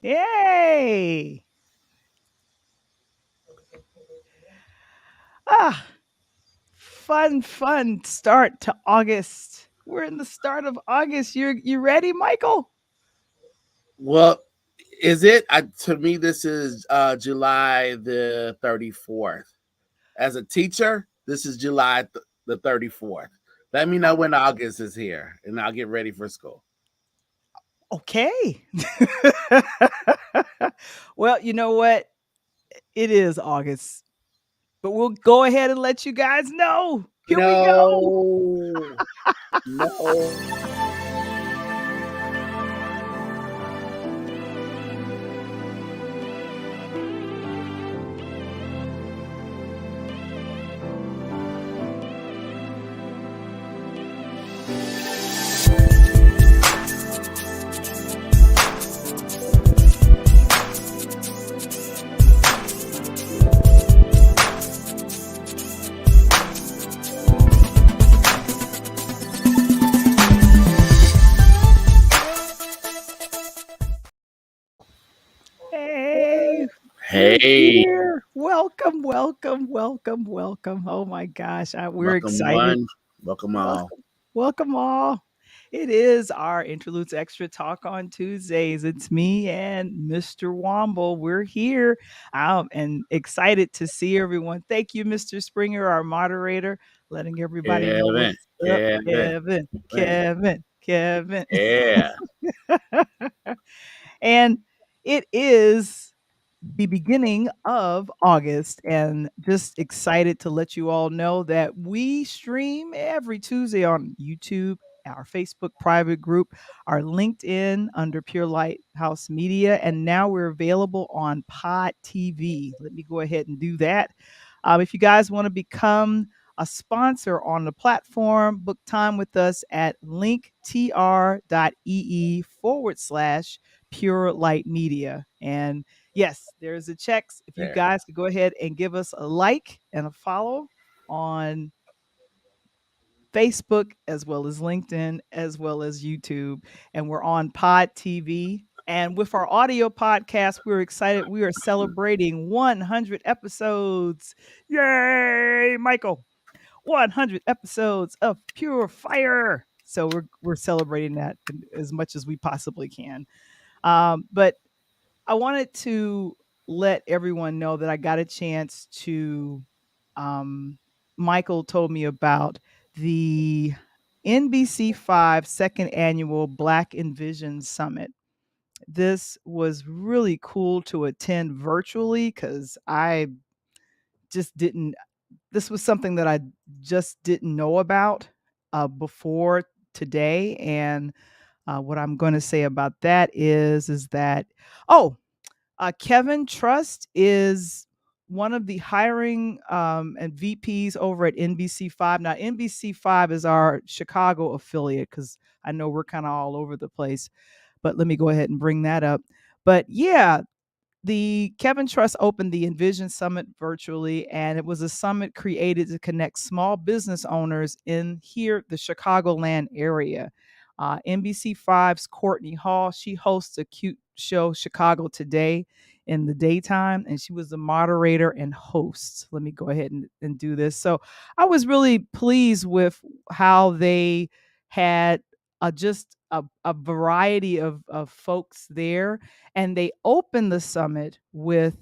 Yay! Ah, fun start to August. We're in the start of August. You ready, Michael? Well, is it? To me, this is July the 34th. As a teacher, this is the 34th. Let me know when August is here, and I'll get ready for school. Okay. Well, you know what? It is August, but we'll go ahead and let you guys know. Here we go. No, no. Hey, we're Hey, here. Welcome. Oh my gosh, we're welcome excited. one, welcome all. Welcome, welcome all. It is our Interludes Extra Talk on Tuesdays. It's me and Mr. Wamble. We're here and excited to see everyone. Thank you, Mr. Springer, our moderator, letting everybody know Kevin, what's up. Kevin, Kevin. yeah, And it is the beginning of August, and just excited to let you all know that we stream every Tuesday on YouTube, our Facebook private group, our LinkedIn under Pure Lighthouse Media, and now we're available on Pod TV. Let me go ahead and do that. If you guys want to become a sponsor on the platform, book time with us at linktr.ee/ Pure Light Media. And yes, there's a checks. If you there. guys could go ahead and give us a like and a follow on Facebook, as well as LinkedIn, as well as YouTube. And we're on Pod TV. And with our audio podcast, we're excited. We are celebrating 100 episodes. Yay, Michael! 100 episodes of pure fire. So we're celebrating that as much as we possibly can. But I wanted to let everyone know that I got a chance to. Michael told me about the NBC5 second annual Black Envision Summit. This was really cool to attend virtually because I just didn't. This was something that I just didn't know about before today, and what I'm going to say about that is that Kevin Trust is one of the hiring and VPs over at NBC5. Now, NBC5 is our Chicago affiliate because I know we're kind of all over the place, but let me go ahead and bring that up. But yeah, the Kevin Trust opened the Envision Summit virtually, and it was a summit created to connect small business owners in here, the Chicagoland area. NBC5's Courtney Hall, she hosts a cute show, Chicago Today, in the daytime, and she was the moderator and host. Let me go ahead and do this. So I was really pleased with how they had just a variety of folks there, and they opened the summit with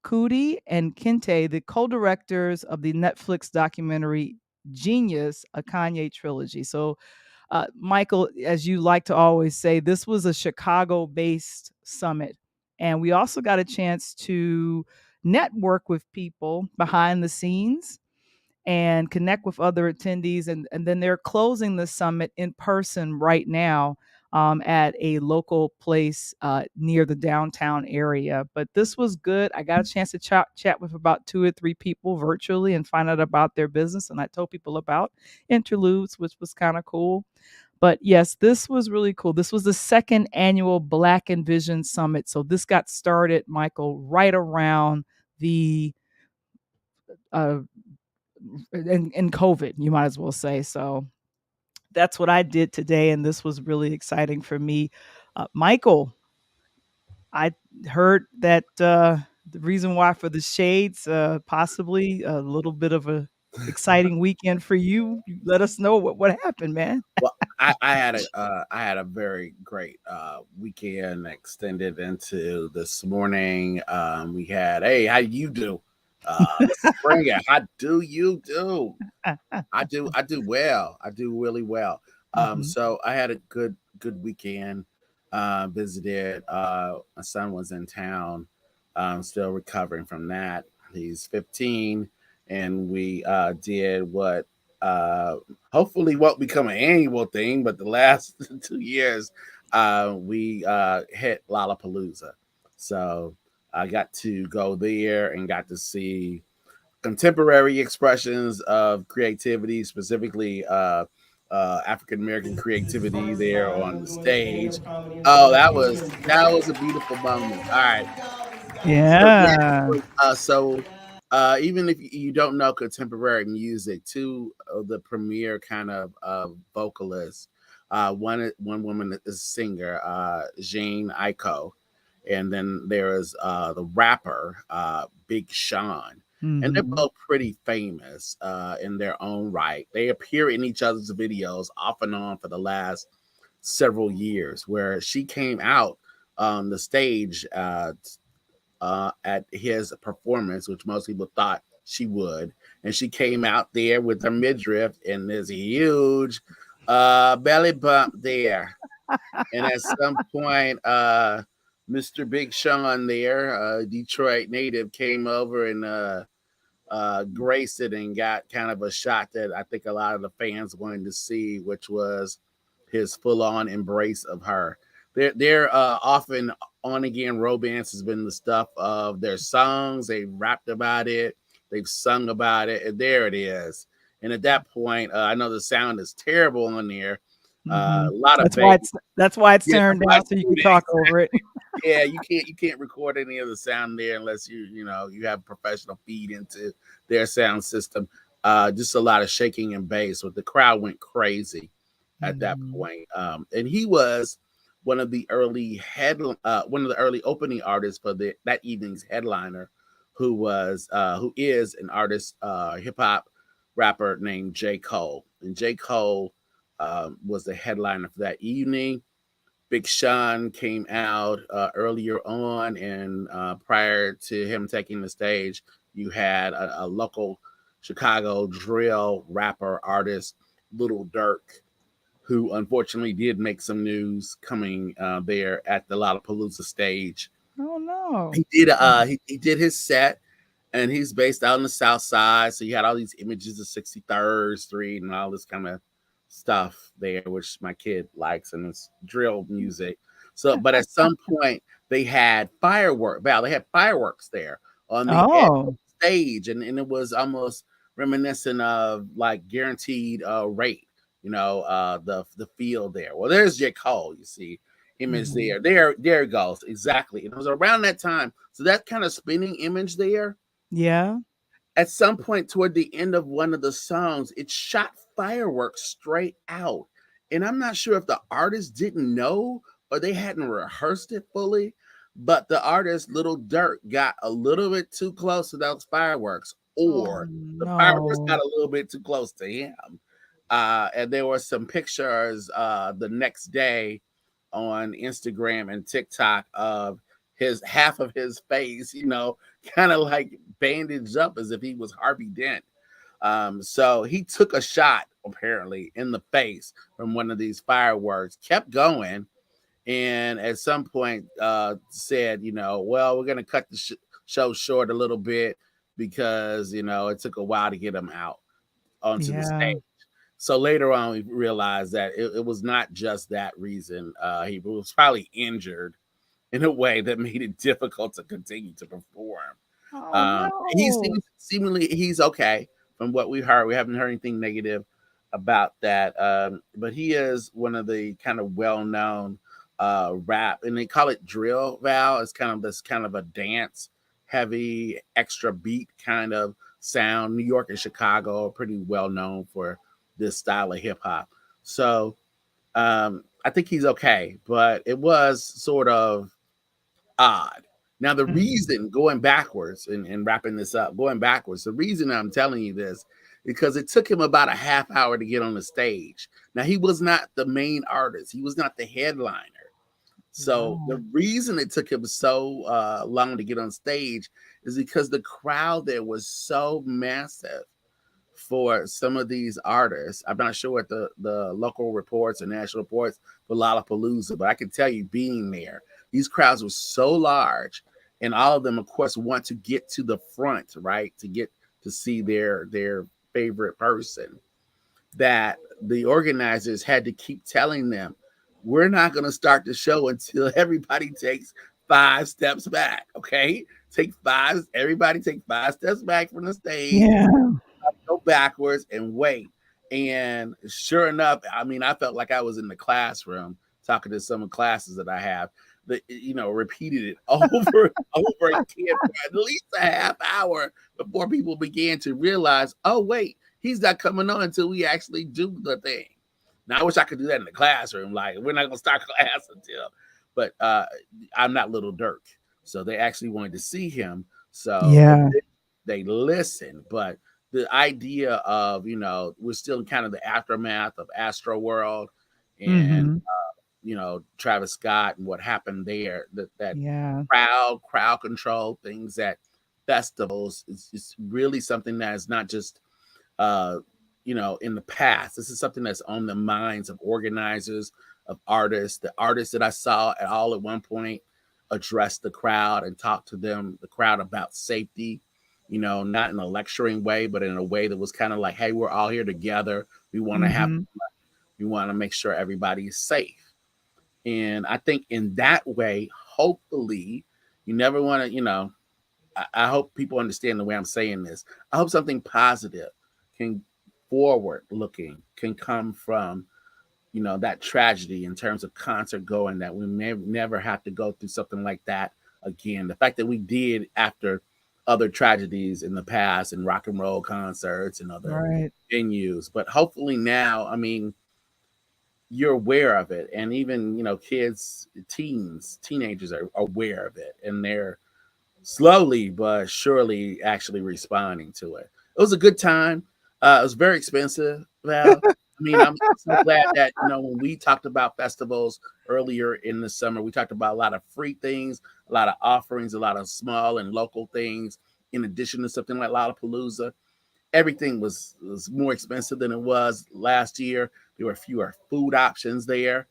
Kudi and Kinte, the co-directors of the Netflix documentary Genius, a Kanye trilogy. So, Michael, as you like to always say, this was a Chicago-based summit, and we also got a chance to network with people behind the scenes and connect with other attendees. And then they're closing the summit in person right now at a local place near the downtown area. But this was good. I got a chance to chat with about 2 or 3 people virtually and find out about their business. And I told people about Interludes, which was kind of cool. But yes, this was really cool. This was the second annual Black Envision Summit. So this got started, Michael, right around the uh, in COVID, you might as well say. So that's what I did today, and this was really exciting for me. Michael, I heard that the reason why for the shades, possibly a little bit of a exciting weekend for you. You let us know what happened, man. Well, I had a very great weekend extended into this morning. We had, hey, how you do? Springer, how do you do? I do well. I do really well. Mhm. So I had a good weekend. Visited. My son was in town. Still recovering from that. He's 15, and we did what uh, hopefully won't become an annual thing, but the last 2 years we hit Lollapalooza. So I got to go there and got to see contemporary expressions of creativity, specifically African American creativity there on the stage. Oh, that was a beautiful moment. All right, so yeah, Yeah. even if you don't know contemporary music, two of the premier kind of vocalists, one woman is a singer, Jean Aiko, and then there is the rapper Big Sean, and they're Mhm. both pretty famous in their own right. They appear in each other's videos off and on for the last several years. Where she came out on the stage at his performance, which most people thought she would. And she came out there with her midriff and there's a huge belly bump there. And at some point, Mr. Big Sean there, Detroit native, came over and graced it and got kind of a shot that I think a lot of the fans wanted to see, which was his full on embrace of her. They're often on again romance has been the stuff of their songs. They've rapped about it, they've sung about it, and there it is. And at that point, I know the sound is terrible on there. A Mhm. lot of bass. That's why it's Yeah, that's turned why down it's so you can muted. talk over it. Yeah, you can't record any of the sound there unless you know you have professional feed into their sound system. Just a lot of shaking and bass, but the crowd went crazy at that Mhm. point. And he was one of the early opening artists for that evening's headliner, who is an artist, hip hop rapper named J Cole, and J Cole was the headliner for that evening. Big Sean came out earlier on, and prior to him taking the stage, you had a local Chicago drill rapper artist, Little Dirk, who unfortunately did make some news coming there at the Lollapalooza stage. Oh, no. He did his set, and he's based out on the South Side. So you had all these images of 63rd Street and all this kind of stuff there, which my kid likes, and it's drill music. So, but at some point they had they had fireworks there on the edge of Oh. the stage, and it was almost reminiscent of like guaranteed rate, the field there. Well, there's J. Cole, you see image Mhm. there it goes exactly, and it was around that time, so that kind of spinning image there, Yeah. at some point toward the end of one of the songs, it shot fireworks straight out. And I'm not sure if the artist didn't know or they hadn't rehearsed it fully, but the artist, Little Dirk, got a little bit too close to those fireworks, Oh, or the fireworks got no. a little bit too close to him. And there were some pictures the next day on Instagram and TikTok of his half of his face, kind of like bandaged up as if he was Harvey Dent. So he took a shot apparently in the face from one of these fireworks, kept going, and at some point said, well, we're going to cut the show short a little bit because, it took a while to get him out onto the Yeah. stage. So later on, we realized that it was not just that reason. He was probably injured in a way that made it difficult to continue to perform. Oh, He's no. seemingly he's okay from what we heard. We haven't heard anything negative about that. But he is one of the kind of well-known rap, and they call it drill. Val, it's kind of this kind of a dance heavy, extra beat kind of sound. New York and Chicago are pretty well known for this style of hip hop. So I think he's okay, but it was sort of odd. Now, the Mhm. reason going backwards and wrapping this up, going backwards, the reason I'm telling you this because it took him about a half hour to get on the stage. Now, he was not the main artist, he was not the headliner. So the Wow. reason it took him so long to get on stage is because the crowd there was so massive for some of these artists. I'm not sure what the local reports and national reports for Lollapalooza, but I can tell you being there, these crowds were so large, and all of them, of course, want to get to the front, right, to get to see their favorite person. That the organizers had to keep telling them, "We're not going to start the show until everybody takes 5 steps back." Okay, everybody take 5 steps back from the stage, Yeah. go backwards and wait. And sure enough, I mean, I felt like I was in the classroom talking to some classes that I have that, repeated it over and over again for at least a half hour before people began to realize, oh, wait, he's not coming on until we actually do the thing. Now, I wish I could do that in the classroom. Like, we're not going to start class until, but I'm not Little Dirk. So they actually wanted to see him. So Yeah. they listened. But the idea of, we're still in kind of the aftermath of Astro World and, Mhm. Travis Scott and what happened there, that Yeah. crowd control things at festivals is really something that is not just uh, in the past. This is something that's on the minds of organizers, of artists. The artists that I saw at one point addressed the crowd and talked to the crowd about safety, not in a lecturing way, but in a way that was kind of like, hey, we're all here together. We want to Mhm. we want to make sure everybody is safe. And I think in that way, hopefully, you never want to, I hope people understand the way I'm saying this. I hope something positive can forward looking can come from that tragedy in terms of concert going, that we may never have to go through something like that again. The fact that we did after other tragedies in the past and rock and roll concerts and other Right. venues, but hopefully now, I mean, you're aware of it, and even kids, teenagers are aware of it, and they're slowly but surely actually responding to it. It was a good time. It was very expensive, Val. I mean, I'm so glad that when we talked about festivals earlier in the summer, we talked about a lot of free things, a lot of offerings, a lot of small and local things. In addition to something like Lollapalooza, everything was more expensive than it was last year. There were fewer food options there.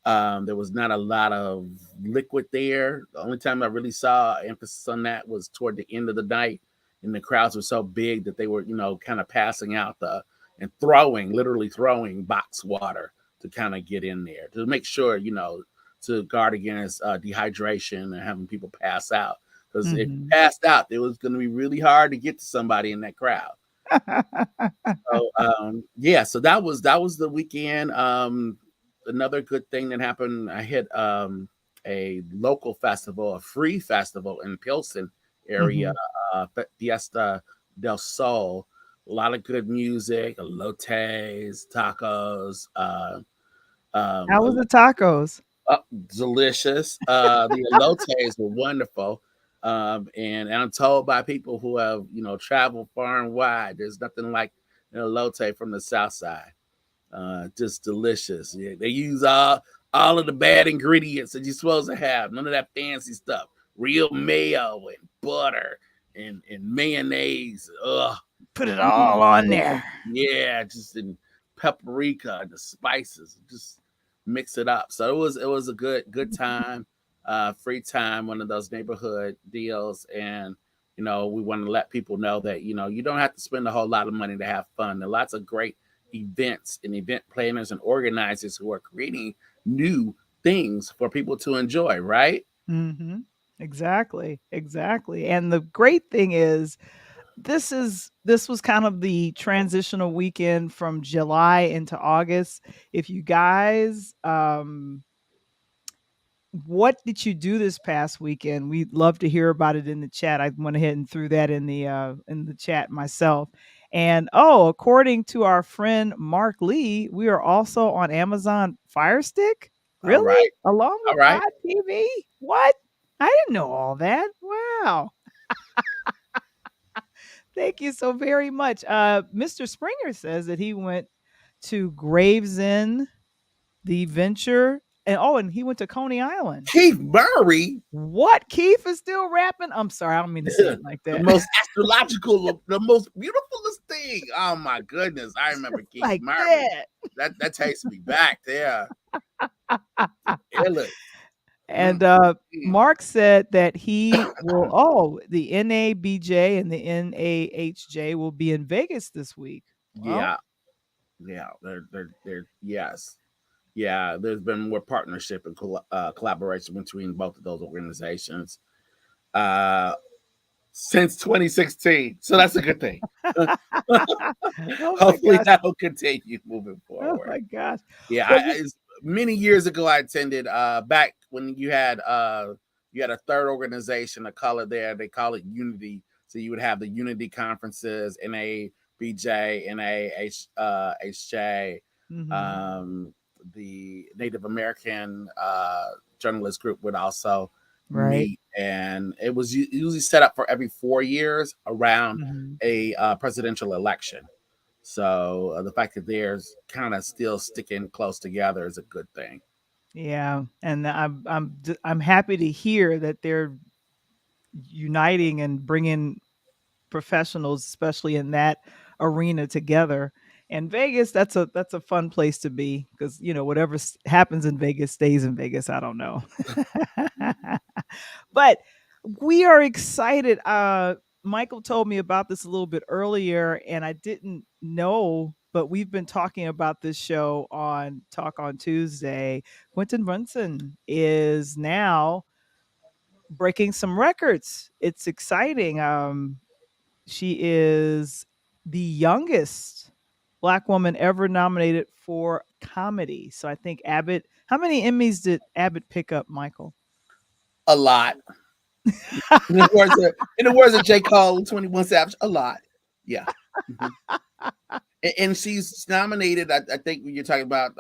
There was not a lot of liquid there. The only time I really saw emphasis on that was toward the end of the night, and the crowds were so big that they were, kind of passing out and literally throwing box water to kind of get in there to make sure, to guard against dehydration and having people pass out. Because if you Mhm. passed out, it was going to be really hard to get to somebody in that crowd. So yeah, so that was the weekend. Another good thing that happened, I hit a local festival, a free festival in Pilsen area, Mhm. Fiesta del Sol. A lot of good music, elotes, tacos, How was a the tacos? delicious. The elotes were wonderful. And I'm told by people who have, traveled far and wide, there's nothing like an elote from the South Side. Just delicious. Yeah, they use all of the bad ingredients that you're supposed to have. None of that fancy stuff. Real mayo and butter and mayonnaise. Ugh. Put it Mm, all on there. yeah, just in paprika, the spices, just mix it up. So it was a good time, free time, one of those neighborhood deals, and we want to let people know that you don't have to spend a whole lot of money to have fun. There are lots of great events and event planners and organizers who are creating new things for people to enjoy. Right? Mhm. Exactly, exactly, and the great thing is this was kind of the transitional weekend from July into August. If you guys, what did you do this past weekend? We'd love to hear about it in the chat. I went ahead and threw that in the chat myself. And oh, according to our friend Mark Lee, we are also on Amazon Fire Stick. All Really? right. Along All with right. Pod TV? What? I didn't know all that. Wow. Thank you so very much. Mr. Springer says that he went to Gravesend, the Venture, and he went to Coney Island. Keith Murray, What? Keith is still rapping? I'm sorry, I don't mean to say it like the that. most astrological, the most beautifulest thing. Oh my goodness, I remember Keith Like Murray. that. That takes me back there. Illest. And Mm, mm. Mark said that the NABJ and the NAHJ will be in Vegas this week. Well, Yeah, yeah, they're yes, yeah. There's been more partnership and collaboration between both of those organizations uh, since 2016, so that's a good thing. oh my Hopefully, gosh. that'll continue moving Oh forward. my gosh. Yeah, Well, we, many years ago I attended back when you had a third organization, a color there. They call it Unity. So you would have the Unity conferences, NABJ, HJ, mhm, um, the Native American journalist group would also right. meet, and it was usually set up for every 4 years around Mhm. a presidential election. So the fact that they're kind of still sticking close together is a good thing. Yeah, and I'm happy to hear that they're uniting and bringing professionals, especially in that arena, together. And Vegas, that's a fun place to be because whatever happens in Vegas stays in Vegas. I don't know, but we are excited. Michael told me about this a little bit earlier, and I didn't know. But we've been talking about this show on Talk on Tuesday. Quentin Brunson is now breaking some records. It's exciting. She is the youngest Black woman ever nominated for comedy. So I think Abbott. How many Emmys did Abbott pick up, Michael? A lot. In the words of J. Cole, 21 Savage, a lot. Yeah. Mhm. And she's nominated. I think when you're talking about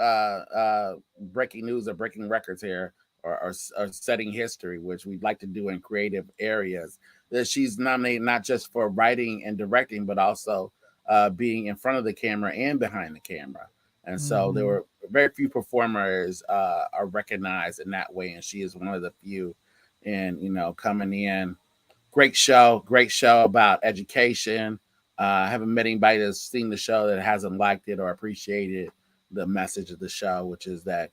breaking news or breaking records here, or setting history, which we'd like to do in creative areas. That she's nominated not just for writing and directing, but also being in front of the camera and behind the camera. And so there Mhm. were very few performers are recognized in that way, and she is one of the few. And coming in, great show about education. I haven't met anybody that's seen the show that hasn't liked it or appreciated the message of the show, which is that,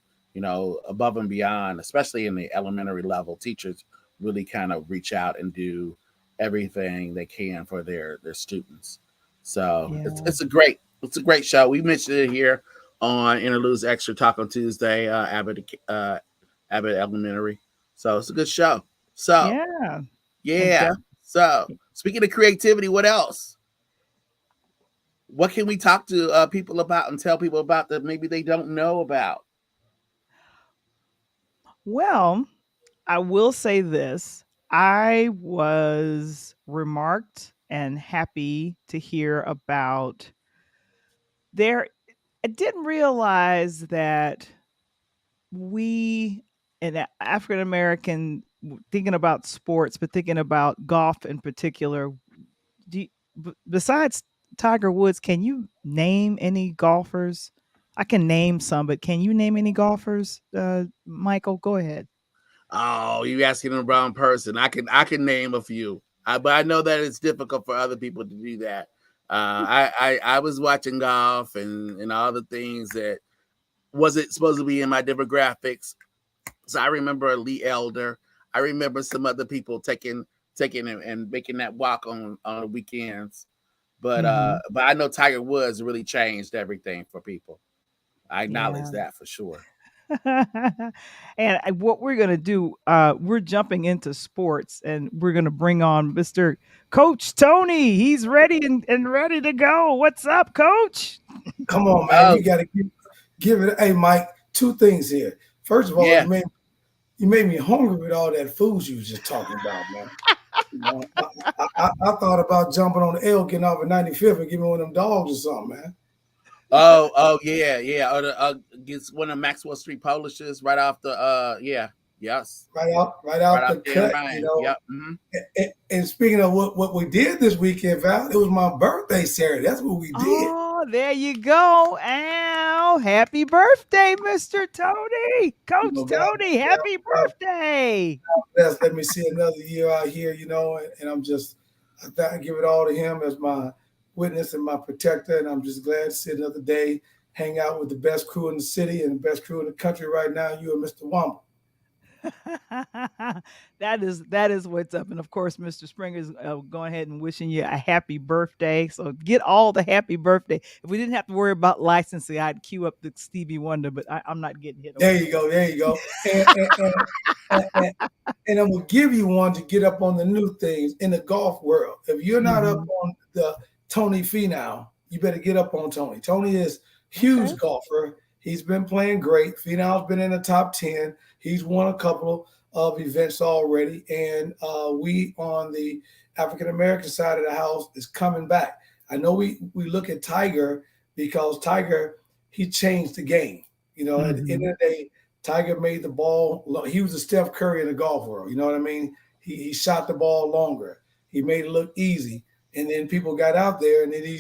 above and beyond, especially in the elementary level, teachers really kind of reach out and do everything they can for their students. So Yeah. it's a great show. We mentioned it here on Interludes Extra Talk on Tuesday, Abbott Elementary. So it's a good show. So Yeah. And yeah. So speaking of creativity, what else? What can we talk to people about and tell people about that maybe they don't know about? well, I will say this. I was remarked and happy to hear about there. I didn't realize that we and African American thinking about sports, but thinking about golf in particular. Besides Tiger Woods, can you name any golfers? I can name some, but can you name any golfers? Michael, go ahead. Oh, you asking the wrong person. I can name a few, but I know that it's difficult for other people to do that. I was watching golf and all the things that wasn't supposed to be in my demographics. So I remember Lee Elder. I remember some other people taking and making that walk on the weekends. Hmm. But I know Tiger Woods really changed everything for people. I acknowledge Yeah. that for sure. And what we're going to do, we're jumping into sports and we're going to bring on Mr. Coach Tony. He's ready and ready to go. What's up, Coach? Come on, man. Oh You got to give it. Hey, Mike, two things here. First of all, yeah. you made me hungry with all that food you was just talking about, man. You know, I thought about jumping on the L, getting off at 95th and giving me one of them dogs or something, man. Oh yeah, yeah. Or the, gets one of Maxwell Street Polishes right off the yeah. Yes. right Right out out the there in cut, Ryan. Yep. Hmm. And speaking of what we did this weekend, Val, it was my birthday Saturday. That's what we did. Oh, there you go. Ow. Happy birthday, Mr. Tony. You Coach know, Tony, happy God birthday. bless. Let me see another year out here, and I give it all to him as my witness and my protector. And I'm just glad to see another day, hang out with the best crew in the city and the best crew in the country right now, you and Mr. Wamble. That is what's up, and of course, Mr. Springer's going ahead and wishing you a happy birthday. So get all the happy birthday. If we didn't have to worry about licensing, I'd queue up the Stevie Wonder, but I'm not getting hit over There you go. There you go. And, and I'm gonna give you one to get up on the new things in the golf world. If you're there. not up Hmm. on the Tony Finau, you better get up on Tony. Tony is Okay. huge golfer. He's been playing great. Finau's been in the top 10. He's won a couple of events already, and we on the African American side of the house is coming back. I know we look at Tiger because Tiger he changed the game. At the end Hmm. of the day, Tiger made the ball. He was a Steph Curry in the golf world. You know what I mean? He shot the ball longer. He made it look easy. And then people got out there, and then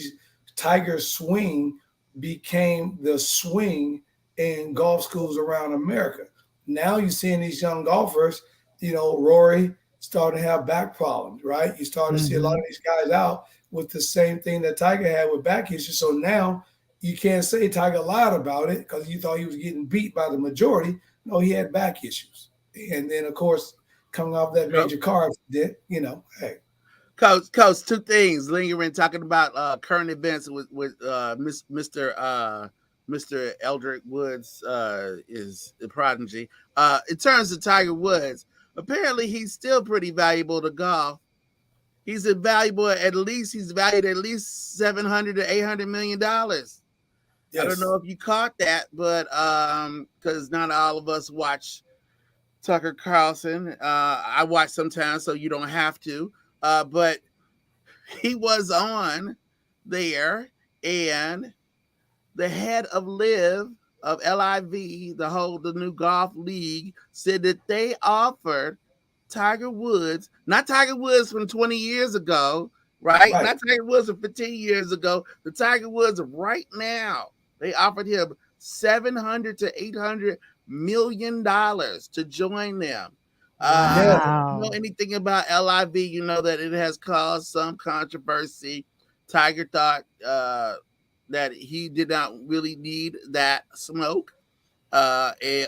Tiger's swing became the swing in golf schools around America. Now you're seeing these young golfers, Rory starting to have back problems, right? You start to see a lot of Hmm. these guys out with the same thing that Tiger had with back issues. So now you can't say Tiger lied about it because you thought he was getting beat by the majority. No, he had back issues. And then, of course, coming off that major car accident, hey. Coach, two things lingering talking about current events with Mr. Eldrick Woods is the prodigy. In terms of Tiger Woods, apparently he's still pretty valuable to golf. He's valued at least 700 to 800 million dollars. I don't Yes. know if you caught that, but because not all of us watch Tucker Carlson. I watch sometimes, so you don't have to. But he was on there, and the head of LIV, the new golf league, said that they offered Tiger Woods, not Tiger Woods from 20 years ago, right? Right. Not Tiger Woods from 15 years ago. The Tiger Woods right now. They offered him 700 to 800 million dollars to join them. Yes. If you know Wow. anything about LIV, you know that it has caused some controversy. Tiger thought that he did not really need that smoke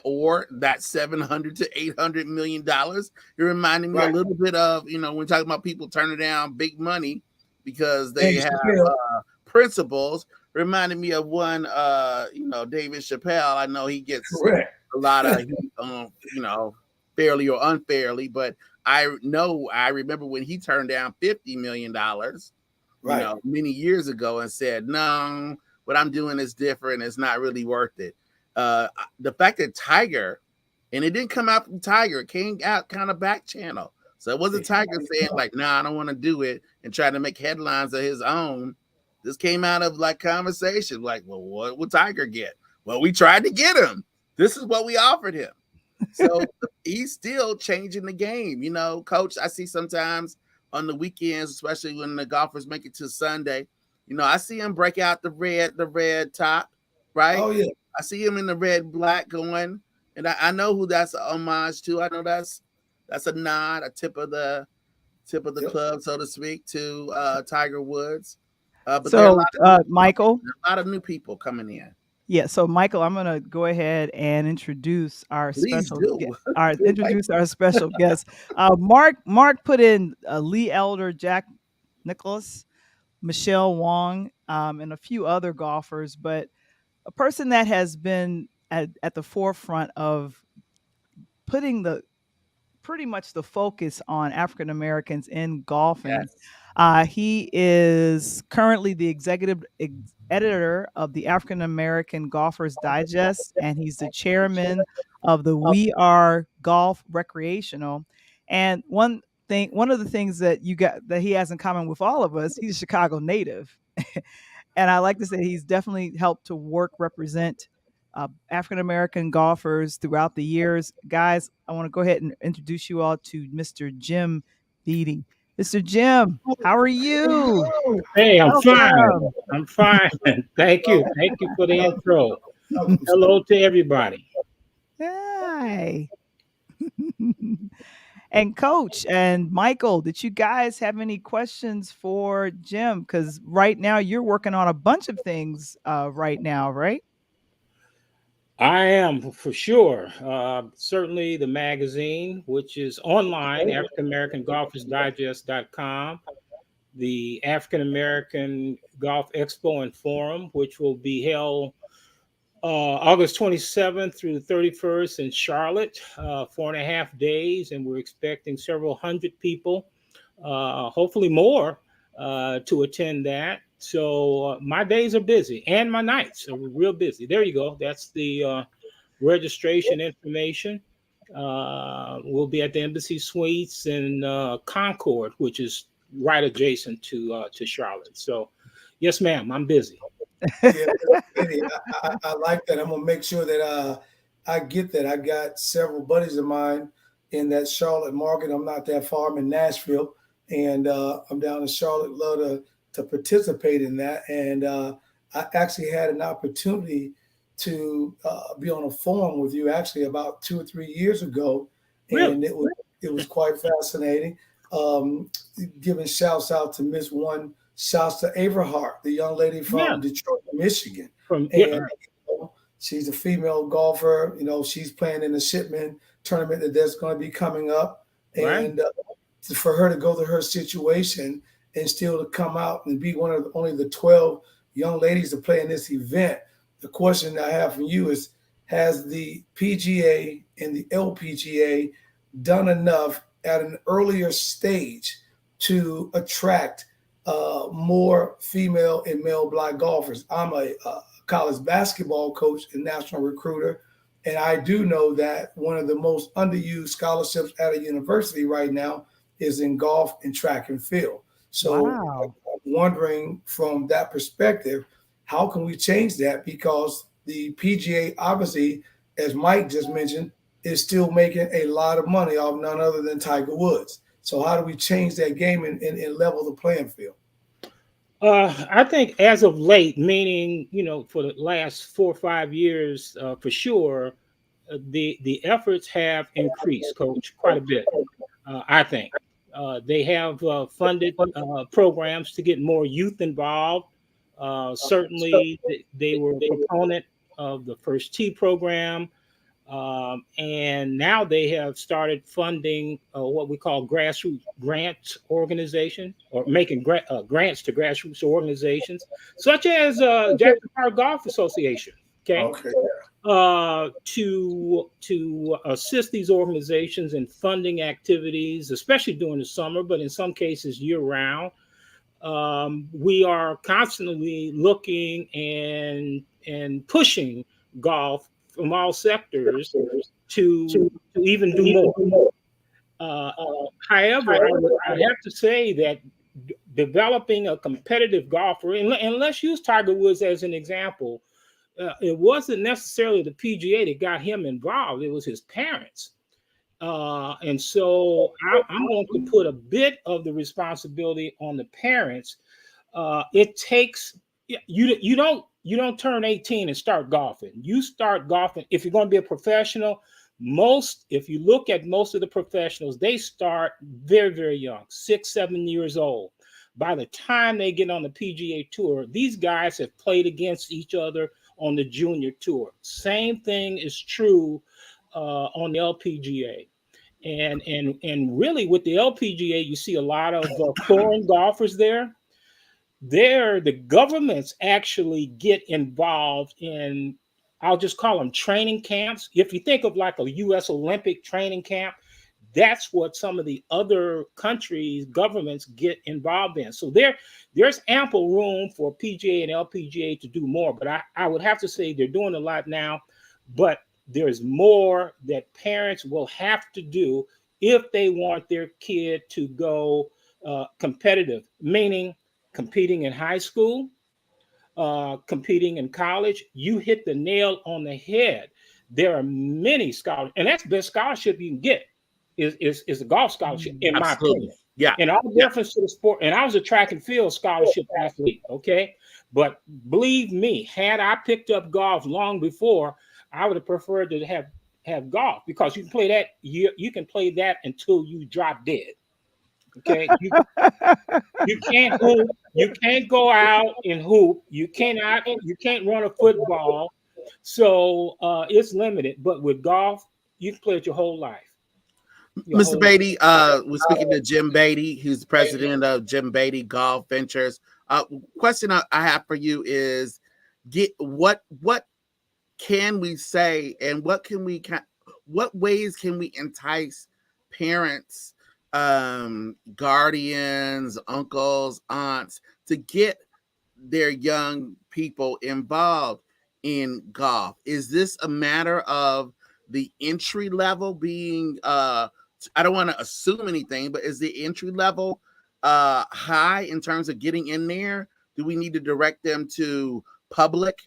or that 700 to 800 million dollars. It reminded me a Right. little bit of, when we're talking about people turning down big money because they Dave have Chappelle. principles. Reminded me of one, David Chappelle. I know he gets Correct. a lot of heat, fairly or unfairly, but I remember when he turned down $50 million, Right. many years ago and said, no, what I'm doing is different. It's not really worth it. The fact that Tiger, and it didn't come out from Tiger, it came out kind of back channel. So it wasn't Tiger saying like, nah, I don't want to do it and trying to make headlines of his own. This came out of like conversation, like, well, what would Tiger get? Well, we tried to get him. This is what we offered him. So he's still changing the game. Coach, I see sometimes on the weekends, especially when the golfers make it to Sunday, I see him break out the red top, right? Oh, yeah. I see him in the red black going, and I know who that's a homage to. I know that's a nod, a tip of the Yep. club, so to speak, to Tiger Woods. But there are a So, lot of new people. Michael, There are a lot of new people coming in. yeah. So, Michael, I'm gonna go ahead and Please do. introduce our special guest. Mark put in Lee Elder, Jack Nicholas, Michelle Wong, and a few other golfers, but a person that has been at the forefront of putting the pretty much the focus on African Americans in golfing. Yes. He is currently the editor of the African American Golfers Digest, and he's the chairman of the We Are Golf Recreational. And one of the things that he has in common with all of us, he's a Chicago native. And I like to say he's definitely helped to represent African American golfers throughout the years. Guys, I want to go ahead and introduce you all to Mr. Jim Beatty. Mr. Jim, how are you? Hey, I'm fine. Welcome. I'm fine. Thank you. Thank you for the intro. Welcome, sir. Hello to everybody. Hi. And Coach and Michael, did you guys have any questions for Jim? Because right now you're working on a bunch of things right now, right? I am for sure. Certainly the magazine, which is online, African American Golfers Digest.com, the African American Golf Expo and Forum, which will be held August 27th through the 31st in Charlotte, 4.5 days, and we're expecting several hundred people, hopefully more, to attend that. So my days are busy and my nights are real busy. There you go. That's the registration information. We'll be at the Embassy Suites in Concord, which is right adjacent to Charlotte. So, yes, ma'am, I'm busy. Yeah, I like that. I'm gonna make sure that I get that. I got several buddies of mine in that Charlotte market. I'm not that far. I'm in Nashville, and I'm down in Charlotte. Love to participate in that. And I actually had an opportunity to be on a forum with you actually about 2 or 3 years ago, Really? and it was quite fascinating. Um, Giving shouts out to Miss One. Shouts to Averhart, the young lady Yeah. from Detroit, Michigan. From And yeah, she's a female golfer. She's playing in the Shipman tournament that's going to be coming up. right. And for her to go through her situation and still to come out and be one of only the 12 young ladies to play in this event, the question I have for you is, has the PGA and the LPGA done enough at an earlier stage to attract more female and male black golfers? I'm a college basketball coach and national recruiter, and I do know that one of the most underused scholarships at a university right now is in golf and track and field. So Wow. I'm wondering from that perspective, how can we change that? Because the PGA, obviously, as Mike just mentioned, is still making a lot of money off none other than Tiger Woods. So how do we change that game and level the playing field? I think as of late, meaning for the last 4 or 5 years, for sure, the efforts have increased, Coach, quite a bit. I think they have funded programs to get more youth involved. Certainly, they were a proponent of the First Tee program. And now they have started funding what we call grassroots grants organization, or making grants to grassroots organizations, such as Jackson Park Golf Association. Okay, Okay. to assist these organizations in funding activities, especially during the summer, but in some cases year round. We are constantly looking and pushing golf from all sectors to even do more. Uh, However, I have to say that developing a competitive golfer, and let's use Tiger Woods as an example, it wasn't necessarily the PGA that got him involved, it was his parents. And so I'm going to put a bit of the responsibility on the parents. It takes you don't turn 18 and start golfing. You start golfing if you're going to be a professional. If you look at most of the professionals, they start very, very young, 6, 7 years old. By the time they get on the PGA tour, these guys have played against each other on the junior tour. Same thing is true on the LPGA. And really with the LPGA, you see a lot of foreign golfers there. There, the governments actually get involved in, I'll just call them training camps. If you think of like a U.S. Olympic training camp, that's what some of the other countries' governments get involved in. So there's ample room for PGA and LPGA to do more. But I would have to say they're doing a lot now, but there's more that parents will have to do if they want their kid to go competitive, meaning competing in high school, competing in college, you hit the nail on the head. There are many scholars, and that's the best scholarship you can get is a golf scholarship, in my Absolutely. opinion. Yeah. And all Yeah. deference to the sport. And I was a track and field scholarship athlete, okay? But believe me, had I picked up golf long before, I would have preferred to have golf, because you can play that, you can play that until you drop dead. Okay. You can't hoop, you can't go out and hoop, you can't run a football. So it's limited. But with golf, you can play it your whole life. Mr. Beatty, we're speaking to Jim Beatty, who's the president of Jim Beatty Golf Ventures. Question I have for you is, what can we say, and what ways can we entice parents, guardians, uncles, aunts to get their young people involved in golf? Is this a matter of the entry level being I don't want to assume anything, but is the entry level high in terms of getting in there? Do we need to direct them to public,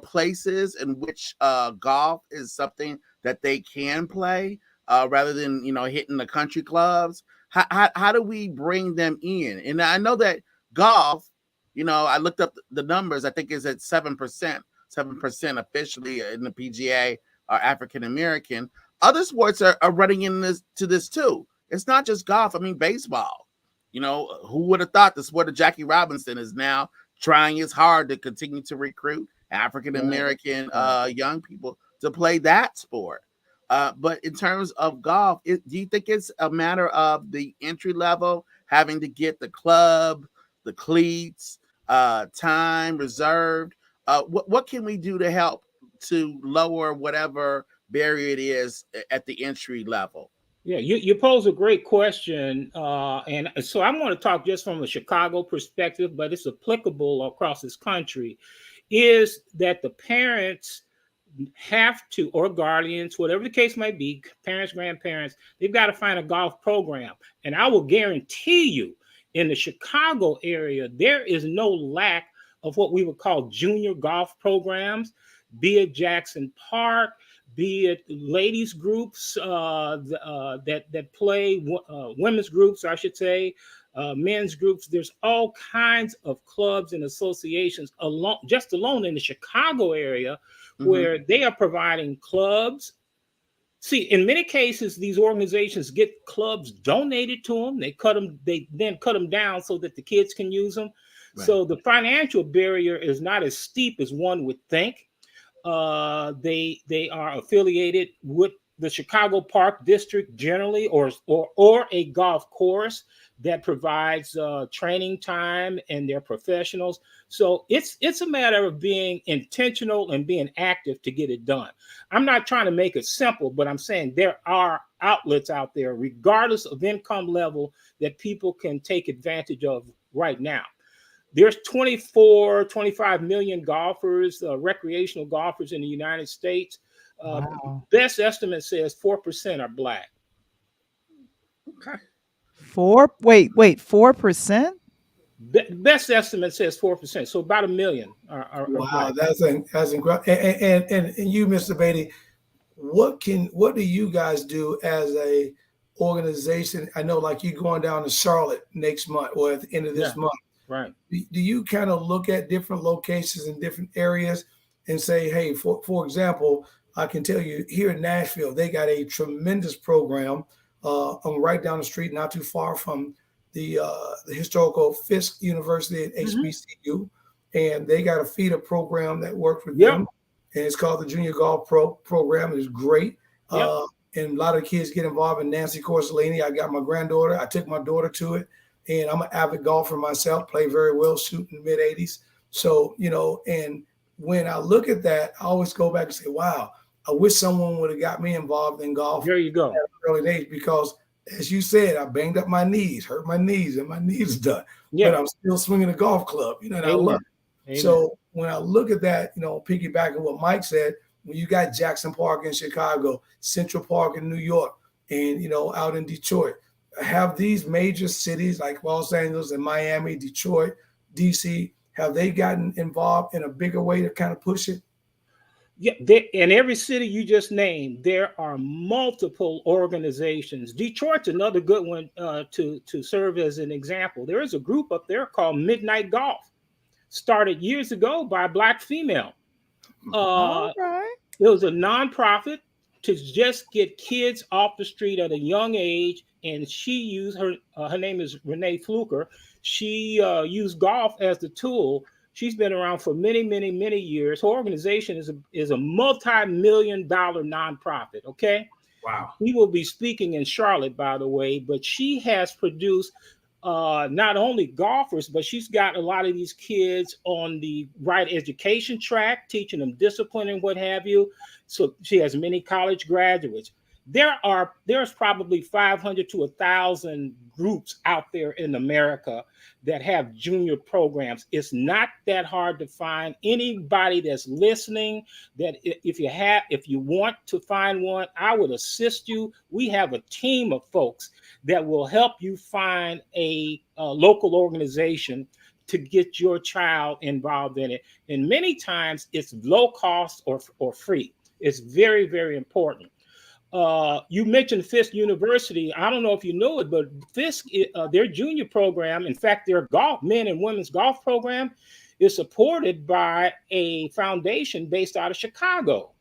places in which golf is something that they can play, rather than hitting the country clubs? How do we bring them in? And I know that golf, I looked up the numbers. I think it's at 7%. 7% officially in the PGA are African American. Other sports are running into this too. It's not just golf. I mean, baseball. Who would have thought the sport of Jackie Robinson is now trying as hard to continue to recruit African American young people to play that sport. But in terms of golf, do you think it's a matter of the entry level having to get the club, the cleats, time reserved? What can we do to help to lower whatever barrier it is at the entry level? Yeah, you pose a great question. And so I'm going to talk just from a Chicago perspective, but it's applicable across this country, is that the parents have to, or guardians, whatever the case might be, parents, grandparents, they've got to find a golf program. And I will guarantee you, in the Chicago area, there is no lack of what we would call junior golf programs, be it Jackson Park, be it ladies groups that play, women's groups, I should say, men's groups. There's all kinds of clubs and associations alone in the Chicago area, where they are providing clubs. See, in many cases, these organizations get clubs donated to them. They then cut them down so that the kids can use them. Right. So the financial barrier is not as steep as one would think. They are affiliated with the Chicago Park District generally, or a golf course that provides training time, and they're professionals. So it's a matter of being intentional and being active to get it done. I'm not trying to make it simple, but I'm saying there are outlets out there, regardless of income level, that people can take advantage of right now. There's 25 million golfers, recreational golfers in the United States. Wow. Best estimate says 4% are Black. Okay. 4%? Best estimate says 4%. So about 1 million are wow, Black. That's incredible. And you, Mr. Beatty, what do you guys do as a organization? I know, like, you going down to Charlotte next month, or at the end of this month. Right. Do you kind of look at different locations in different areas and say, hey, for example, I can tell you here in Nashville, they got a tremendous program right down the street, not too far from the historical Fisk University at HBCU. And they got a feeder program that works with them. And it's called the Junior Golf Program. It's great. And a lot of kids get involved in Nancy Corsolini. I got my granddaughter. I took my daughter to it. And I'm an avid golfer myself, play very well, shooting mid-80s. So, and when I look at that, I always go back and say, wow, I wish someone would have got me involved in golf. There you go. At an early age, because as you said, I banged up my knees, hurt my knees, and my knees done. Yeah. But I'm still swinging a golf club, and I love it. Amen. So when I look at that, piggybacking what Mike said, when you got Jackson Park in Chicago, Central Park in New York, and, out in Detroit, have these major cities like Los Angeles and Miami, Detroit, DC, have they gotten involved in a bigger way to kind of push it? Yeah, in every city you just named, there are multiple organizations. Detroit's another good one to serve as an example. There is a group up there called Midnight Golf, started years ago by a Black female. All Uh, right. it was a nonprofit to just get kids off the street at a young age, and she used her name is Renee Fluker. She used golf as the tool. She's been around for many, many, many years. Her organization is a multi-million-dollar nonprofit. Okay, Wow. he will be speaking in Charlotte, by the way, but she has produced not only golfers, but she's got a lot of these kids on the right education track, teaching them discipline and what have you. So she has many college graduates. There's probably 500 to 1,000 groups out there in America that have junior programs. It's not that hard to find. Anybody that's listening, that if you want to find one, I would assist you. We have a team of folks that will help you find a local organization to get your child involved in it. And many times it's low cost or free. It's very, very important. You mentioned Fisk University. I don't know if you know it, but Fisk, their junior program, in fact, their men and women's golf program, is supported by a foundation based out of Chicago.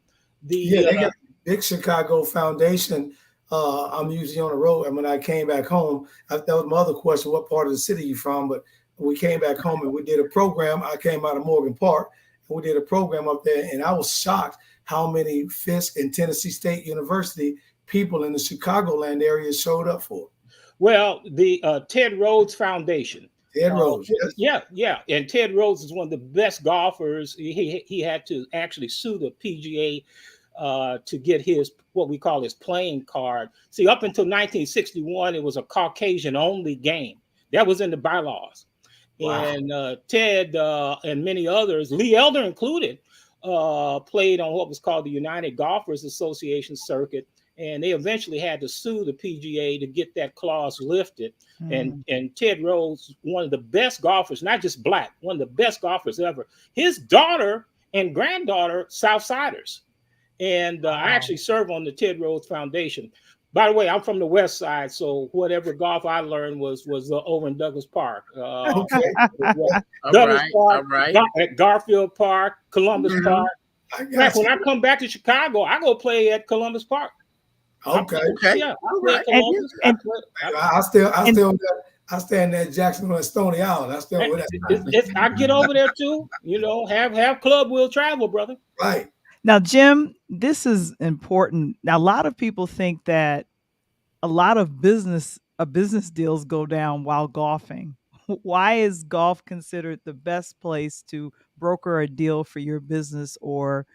They got a big Chicago foundation. I'm usually on the road, and when I came back home, that was my other question: what part of the city you from? But we came back home and we did a program. I came out of Morgan Park, and we did a program up there, and I was shocked how many Fisk and Tennessee State University people in the Chicagoland area showed up for. Well, the Ted Rhodes Foundation. Ted Rhodes, yes. Yeah. And Ted Rhodes is one of the best golfers. He had to actually sue the PGA to get his, what we call his playing card. See, up until 1961, it was a Caucasian only game. That was in the bylaws. Wow. And Ted and many others, Lee Elder included, played on what was called the United Golfers Association circuit, and they eventually had to sue the PGA to get that clause lifted. And Ted Rhodes, one of the best golfers, not just black, one of the best golfers ever. His daughter and granddaughter, Southsiders. And I actually serve on the Ted Rhodes Foundation. By the way, I'm from the West Side, so whatever golf I learned was over in Douglas Park. Okay. Douglas Park, at Garfield Park, Columbus Park. In fact, when I come back to Chicago, I go play at Columbus Park. Okay. Yeah, I play at Columbus. I stand there at Jacksonville and Stony Island. I still with that. I get over there too. You know, have club will travel, brother. Right. Now, Jim, this is important. Now, a lot of people think that a lot of business deals go down while golfing. Why is golf considered the best place to broker a deal for your business or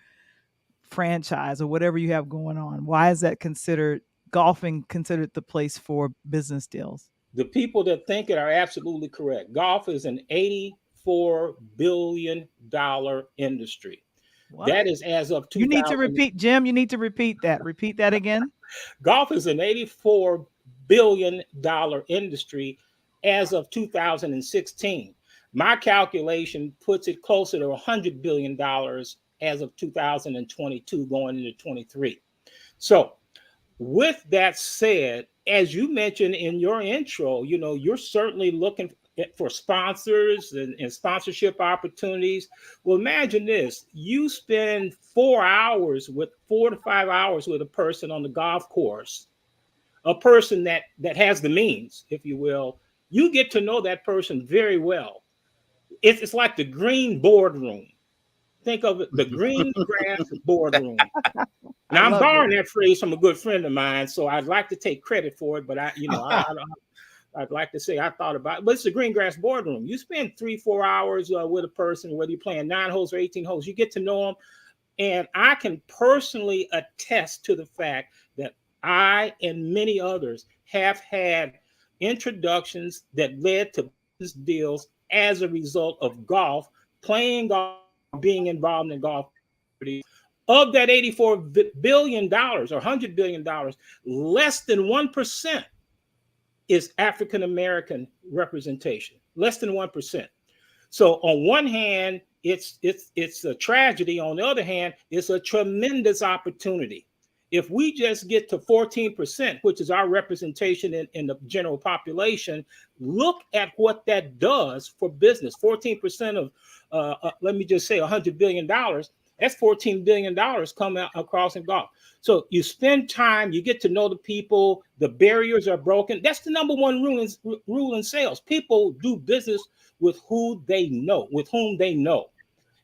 franchise or whatever you have going on? Why is that golfing considered the place for business deals? The people that think it are absolutely correct. Golf is an $84 billion industry. What? That is as of 2000. You need to repeat, Jim. You need to repeat that. Repeat that again. Golf is an $84 billion industry as of 2016. My calculation puts it closer to $100 billion as of 2022, going into 23. So, with that said, as you mentioned in your intro, you know, you're certainly looking for sponsors and sponsorship opportunities. Well, imagine this: you spend 4 to 5 hours with a person on the golf course, a person that has the means, if you will. You get to know that person very well. It's like the green boardroom. Think of it, the green grass boardroom. Now, I'm borrowing that phrase from a good friend of mine, so I'd like to take credit for it, but I'd like to say I thought about it, but it's a green grass boardroom. You spend 3-4 hours with a person, whether you're playing 9 holes or 18 holes, you get to know them. And I can personally attest to the fact that I and many others have had introductions that led to business deals as a result of golf, playing golf, being involved in golf. Of that $84 billion or $100 billion, less than 1% is African-American representation, less than 1%. So on one hand, it's a tragedy. On the other hand, it's a tremendous opportunity. If we just get to 14%, which is our representation in the general population, look at what that does for business. 14% of, let me just say, $100 billion. That's $14 billion coming out across in golf. So you spend time, you get to know the people, the barriers are broken. That's the number one rule in sales. People do business with who they know, with whom they know.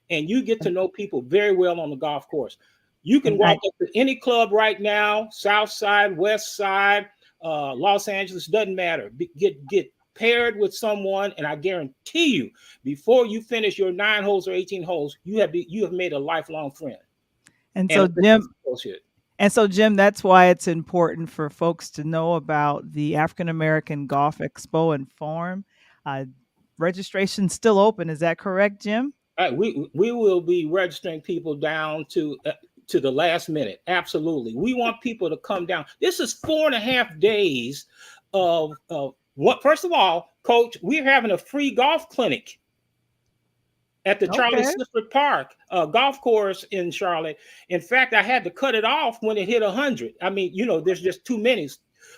And you get to know people very well on the golf course. You can walk up to any club right now, South Side, West Side, Los Angeles, doesn't matter. Get paired with someone, and I guarantee you, before you finish your 9 holes or 18 holes, you have made a lifelong friend. And so, Jim, that's why it's important for folks to know about the African American Golf Expo and Forum. Registration's still open. Is that correct, Jim? We will be registering people down to the last minute. Absolutely. We want people to come down. This is 4.5 days of what? First of all, Coach, we're having a free golf clinic at the Charlie Slifford Park golf course in Charlotte. In fact, I had to cut it off when it hit 100. I mean, there's just too many.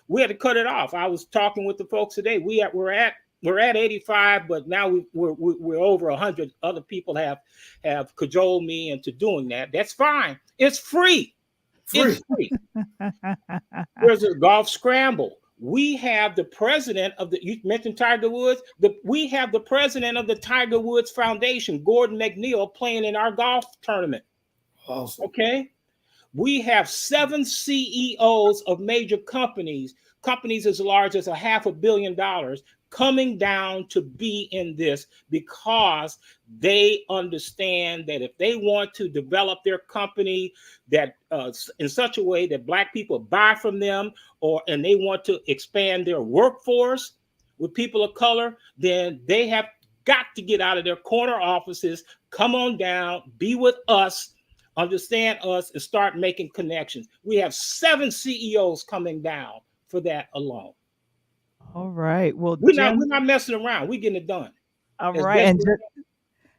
We had to cut it off. I was talking with the folks today. We're at 85, but now we're over 100. Other people have cajoled me into doing that. That's fine. It's free. It's free. There's a golf scramble. We have the president of you mentioned Tiger Woods. We have the president of the Tiger Woods Foundation, Gordon McNeil, playing in our golf tournament. Awesome. Okay. We have 7 CEOs of major companies as large as $500 million, coming down to be in this because they understand that if they want to develop their company that in such a way that Black people buy from them, and they want to expand their workforce with people of color, then they have got to get out of their corner offices, come on down, be with us, understand us, and start making connections. We have 7 CEOs coming down for that alone. All right. Well, we're not messing around. We're getting it done. All right.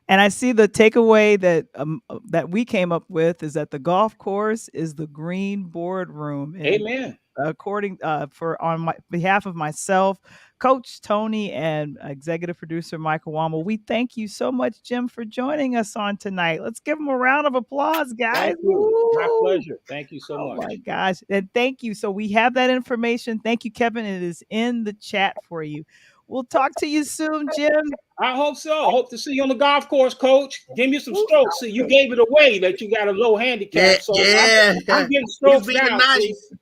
And I see the takeaway that we came up with is that the golf course is the green boardroom. Amen. According on behalf of myself, Coach Tony, and executive producer Michael Wamble, we thank you so much, Jim, for joining us on tonight. Let's give him a round of applause, guys. Thank you. My pleasure. Thank you so much. Oh my gosh. And thank you. So we have that information. Thank you, Kevin. It is in the chat for you. We'll talk to you soon, Jim. I hope so. I hope to see you on the golf course, Coach. Give me some strokes. See, you gave it away that you got a low handicap. So I'm getting strokes down. Nice.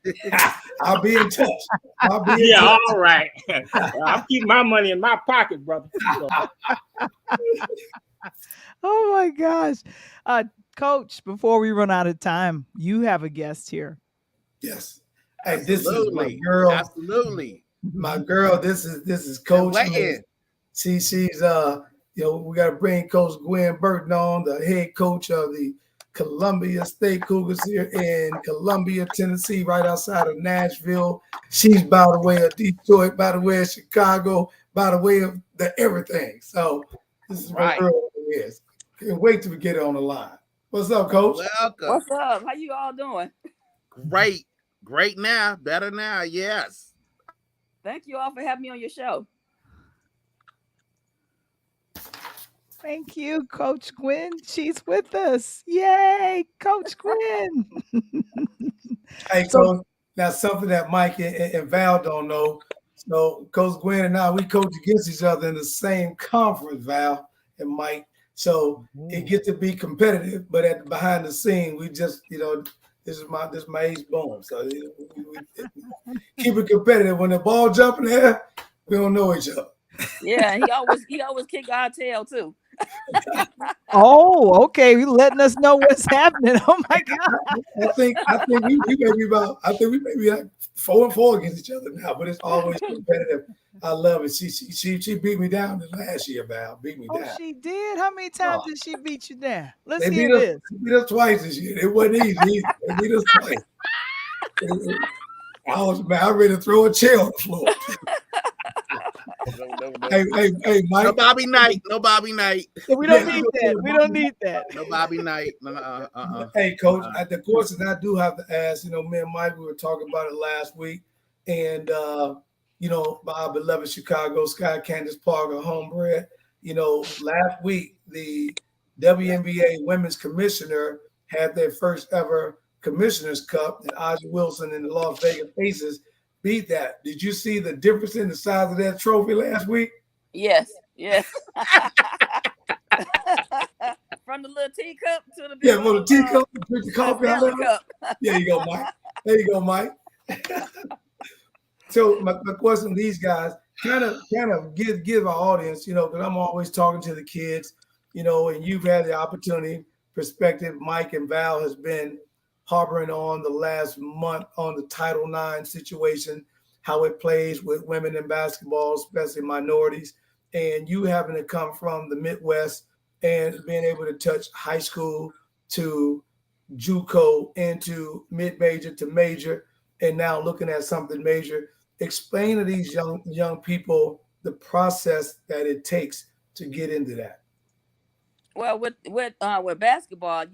I'll be in touch. All right. I'll keep my money in my pocket, brother. Oh my gosh. Coach, before we run out of time, you have a guest here. Yes. Hey, this is my girl. Absolutely. My girl, this is Coach. She's we got to bring Coach Gwen Burton on, the head coach of the Columbia State Cougars here in Columbia, Tennessee, right outside of Nashville. She's by the way of Detroit, by the way of Chicago, by the way of everything. So this is my girl. Yes. Can't wait till we get her on the line. What's up, Coach? Welcome. What's up? How you all doing? Great now. Better now. Yes. Thank you all for having me on your show. Thank you, Coach Gwen. She's with us. Yay, Coach Gwen. Hey, Coach, that's something that Mike and Val don't know. So Coach Gwen and I, we coach against each other in the same conference, Val and Mike. So it gets to be competitive, but behind the scene, we just, this is my ace boom. So we keep it competitive. When the ball jump in the air, we don't know each other. Yeah, he always kick our tail too. Oh, okay. You're letting us know what's happening. Oh my God. I think we may be like 4-4 against each other now, but it's always competitive. I love it. She beat me down last year, Val. Beat me down. Oh, she did? How many times did she beat you down? Let's hear this. They beat us twice this year. It wasn't easy. They beat us twice. I was ready to throw a chair on the floor. Hey, No Mike. Bobby Knight. No Bobby Knight. We don't need that. We don't need that. No Bobby Knight. Hey, Coach. The question I do have to ask, me and Mike, we were talking about it last week, and our beloved Chicago Sky, Candace Parker, homebred. Last week the WNBA Women's Commissioner had their first ever Commissioner's Cup, and Ozzie Wilson and the Las Vegas Aces beat that. Did you see the difference in the size of that trophy last week? Yes. From the little teacup to the big Yeah, well, the teacup, drink the coffee out of Stanley Cup. There you go, Mike. There you go, Mike. So my question to these guys, kind of give our audience, because I'm always talking to the kids, and you've had the opportunity, perspective. Mike and Val has been harboring on the last month on the Title IX situation, how it plays with women in basketball, especially minorities, and you having to come from the Midwest and being able to touch high school to JUCO into mid-major to major, and now looking at something major. Explain to these young people the process that it takes to get into that. Well, with basketball,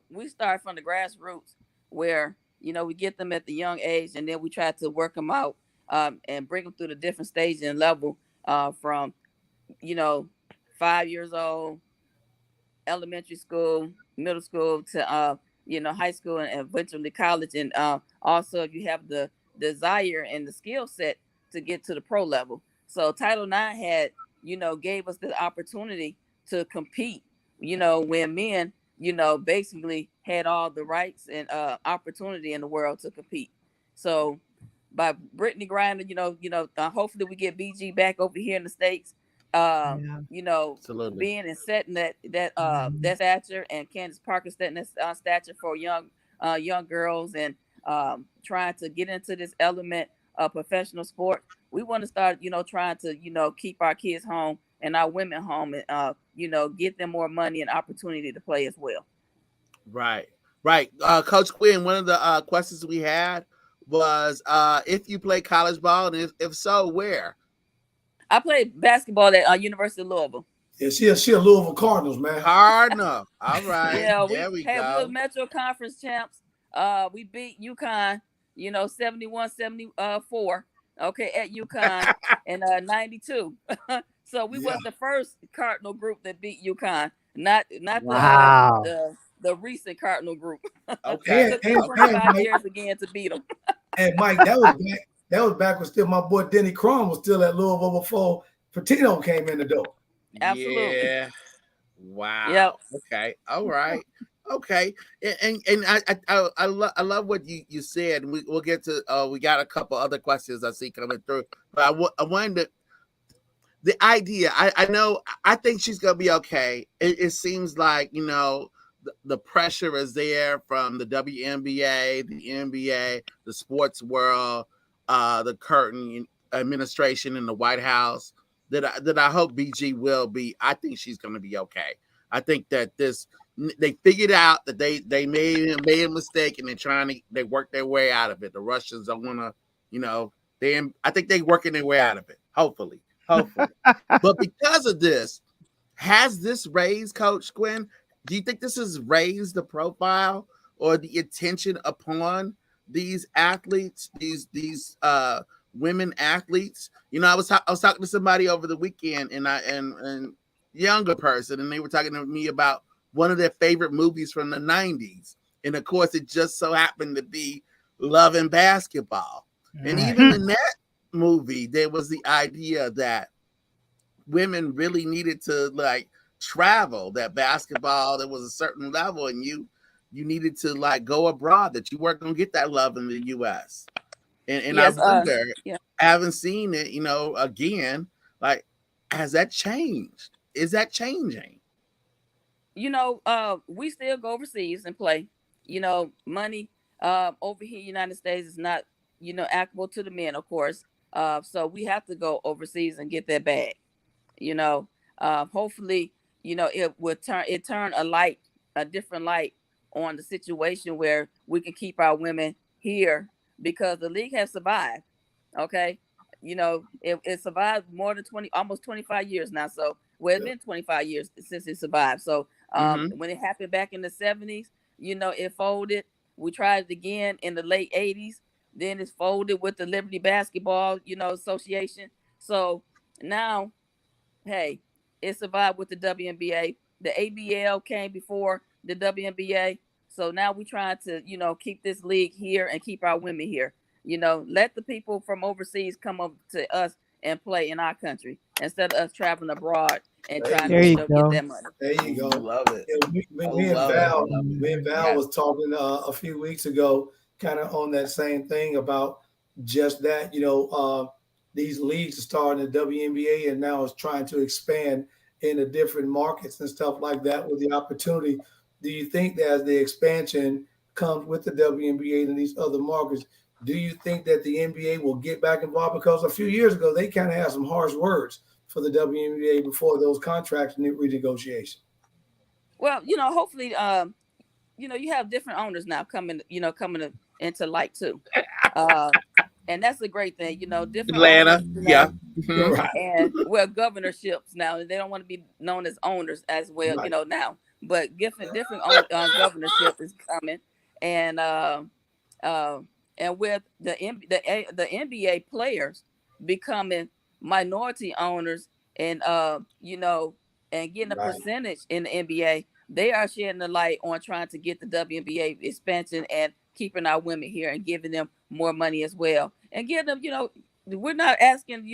we start from the grassroots where we get them at the young age, and then we try to work them out and bring them through the different stages and level from 5 years old, elementary school, middle school to high school, and eventually college. And also, if you have the desire and the skill set to get to the pro level. So Title IX had gave us the opportunity to compete, when men basically had all the rights and opportunity in the world to compete. So by Brittany Griner, hopefully we get BG back over here in the States. Absolutely. Being and setting that stature, and Candace Parker setting that stature for young girls, and trying to get into this element of professional sport. We want to start, trying to, keep our kids home and our women home, and get them more money and opportunity to play as well. Right. Coach Quinn, one of the questions we had was if you play college ball, and if so, where? I played basketball at University of Louisville. Yeah, she a Louisville Cardinals, man. Cardinal. All right. Yeah, we were Metro Conference champs. We beat UConn, 71-74. Okay, at UConn in 92. So we was the first Cardinal group that beat UConn, not the recent Cardinal group. Okay. It took 25 years again to beat them. And Mike, that was back when still my boy Denny Crum was still at Louisville before Patino came in the door. Absolutely. Yeah. Wow. Yep. Okay. All right. Okay. And I love what you said. We'll get to we got a couple other questions I see coming through, but I wanted to, the idea. I think she's gonna be okay. It seems like the pressure is there from the WNBA, the NBA, the sports world, the Curtin administration in the White House. That I hope BG will be. I think she's going to be okay. I think that they figured out that they made a mistake, and they worked their way out of it. The Russians don't want to, I think they're working their way out of it. Hopefully. But because of this, has this raised, Coach Quinn? Do you think this has raised the profile or the attention upon these athletes, these women athletes? I was talking to somebody over the weekend, and younger person, and they were talking to me about one of their favorite movies from the 90s, and of course, it just so happened to be Love and Basketball. And even in that movie, there was the idea that women really needed to travel. That basketball, there was a certain level, and you needed to go abroad, that you weren't going to get that love in the U.S. And yes, I wonder, I haven't seen it, again, has that changed? Is that changing? We still go overseas and play. Money over here in the United States is not, applicable to the men, of course. So we have to go overseas and get that bag. Hopefully, it would turn a different light on the situation where we can keep our women here, because the league has survived. Okay. it survived more than 20, almost 25 years now. So, well, it's Yeah. been 25 years since it survived. So, Mm-hmm. when it happened back in the 70s, it folded. We tried it again in the late 80s. Then it's folded with the Liberty Basketball, Association. So now, hey, it survived with the WNBA. The ABL came before the WNBA. So now we trying to, keep this league here and keep our women here. Let the people from overseas come over to us and play in our country instead of us traveling abroad and There trying you to, There go. you get go. that money. There you go. Love it. Yeah, I me and love it. I Val, love it. me and Val Yes. was talking a few weeks ago, kind of on that same thing about just that. These leagues are starting the WNBA and now is trying to expand into different markets and stuff like that with the opportunity. Do you think that as the expansion comes with the WNBA and these other markets, do you think that the NBA will get back involved? Because a few years ago they kind of had some harsh words for the WNBA before those contracts renegotiation. Well, hopefully, you have different owners now coming into light too. Uh, and that's a great thing, different owners, Atlanta. Yeah. Hmm. Right, and well, governorships now. They don't want to be known as owners as well, right, now. But different governorship is coming, and uh, and with the NBA players becoming minority owners, and and getting a right. percentage in the NBA, they are shedding the light on trying to get the WNBA expansion and keeping our women here and giving them more money as well, and give them, we're not asking,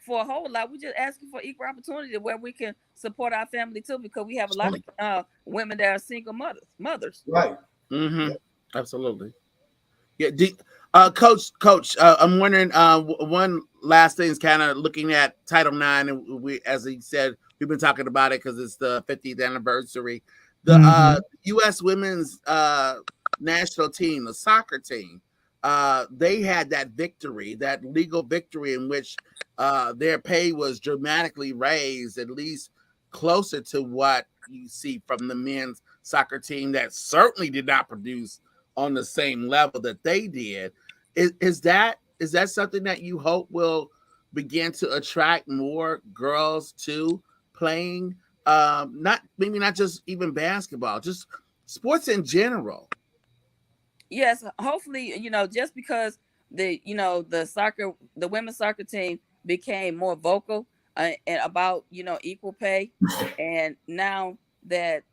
for a whole lot. We're just asking for equal opportunity where we can support our family too, because we have a lot of women that are single mothers. Right. Hmm. Yeah. Absolutely. Yeah. Coach, I'm wondering. One last thing is kind of looking at Title IX, and we, as he said, we've been talking about it because it's the 50th anniversary. The Mhm. U.S. women's national team, the soccer team, they had that victory, that legal victory, in which their pay was dramatically raised, at least closer to what you see from the men's soccer team that certainly did not produce on the same level that they did. Is that something that you hope will begin to attract more girls to playing? Not maybe not just even basketball, just sports in general. Yes, hopefully, just because the women's soccer team became more vocal, and about, equal pay, and now that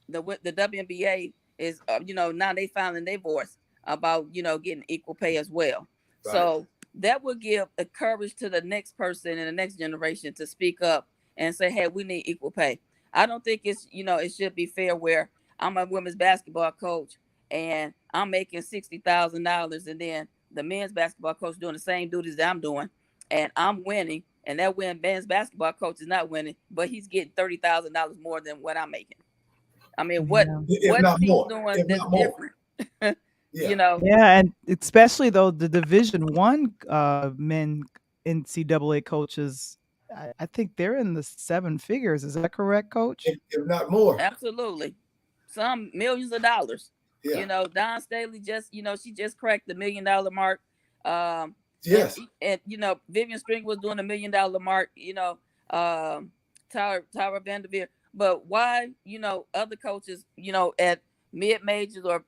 the WNBA is, now they finding their voice about, getting equal pay as well. Right. So that will give a courage to the next person in the next generation to speak up and say, hey, we need equal pay. I don't think it should be fair where I'm a women's basketball coach and I'm making $60,000, and then the men's basketball coach doing the same duties that I'm doing, and I'm winning, and that men's basketball coach is not winning, but he's getting $30,000 more than what I'm making. I mean, what Yeah. If what is not he more. doing If that's not more. different? Yeah. you know, Yeah, and especially though the Division 1 men NCAA coaches, I think they're in the seven figures. Is that correct, Coach? If not more. Absolutely. Some millions of dollars. Yeah. Don Staley just, she just cracked the $1 million mark. Um, and Yes. Vivian String was doing $1 million mark, Tyra Vanderveer. But why, other coaches, at mid majors or,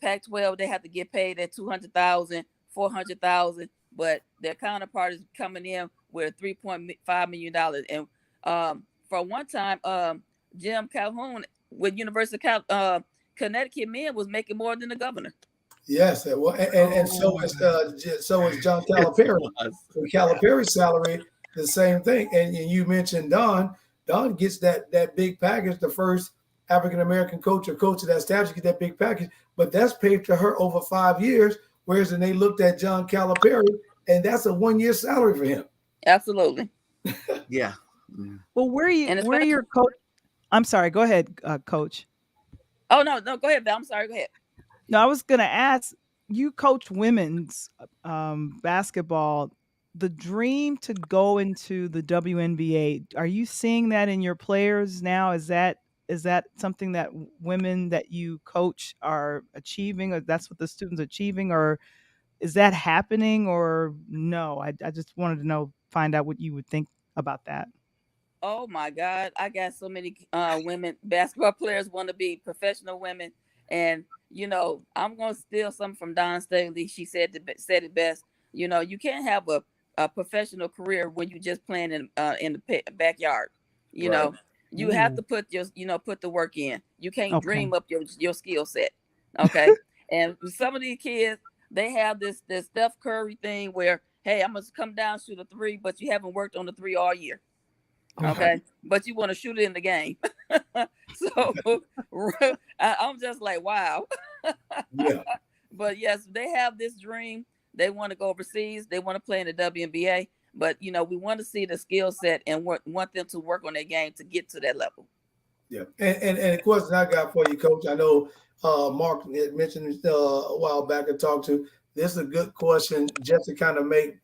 Pac-12, they have to get paid at 200,000, 400,000, but their counterpart is coming in with $3.5 million. And for one time, Jim Calhoun with Connecticut men was making more than the governor. Yes. Well, and Oh, so is John yes, it Calipari. was. So Calipari's salary, the same thing. And you mentioned Don. Don gets that big package, the first African American coach or coach of that staff to get that big package, but that's paid to her over 5 years. Whereas then they looked at John Calipari, and that's a 1 year salary for him. Absolutely. Yeah. Mm. Well, And where especially, your coach? I'm sorry. Go ahead, Coach. oh, no, go ahead, Val. I'm sorry, go ahead. No, I was gonna ask, you coach women's basketball. The dream to go into the WNBA, are you seeing that in your players now? Is that something that women that you coach are achieving, or that's what the students are achieving, or Is that happening or no? I just wanted to find out what you would think about that. Oh my God, I got so many women basketball players want to be professional women, and I'm gonna steal something from Don Staley. She said it best. You can't have a professional career when you just playing in the backyard. You Right. know, you have Ooh. to put the work in. You can't Okay. dream up your skill set. Okay, and some of these kids, they have this Steph Curry thing where, hey, I'm gonna come down, shoot a three, but you haven't worked on the three all year. Right. Okay, but you want to shoot it in the game. So I'm just like, wow. Yeah. But yes, they have this dream. They want to go overseas. They want to play in the WNBA. But we want to see the skill set and want them to work on their game to get to that level. Yeah. And a question I got for you, Coach. I know Mark had mentioned a while back and talked to. This is a good question just to kind of make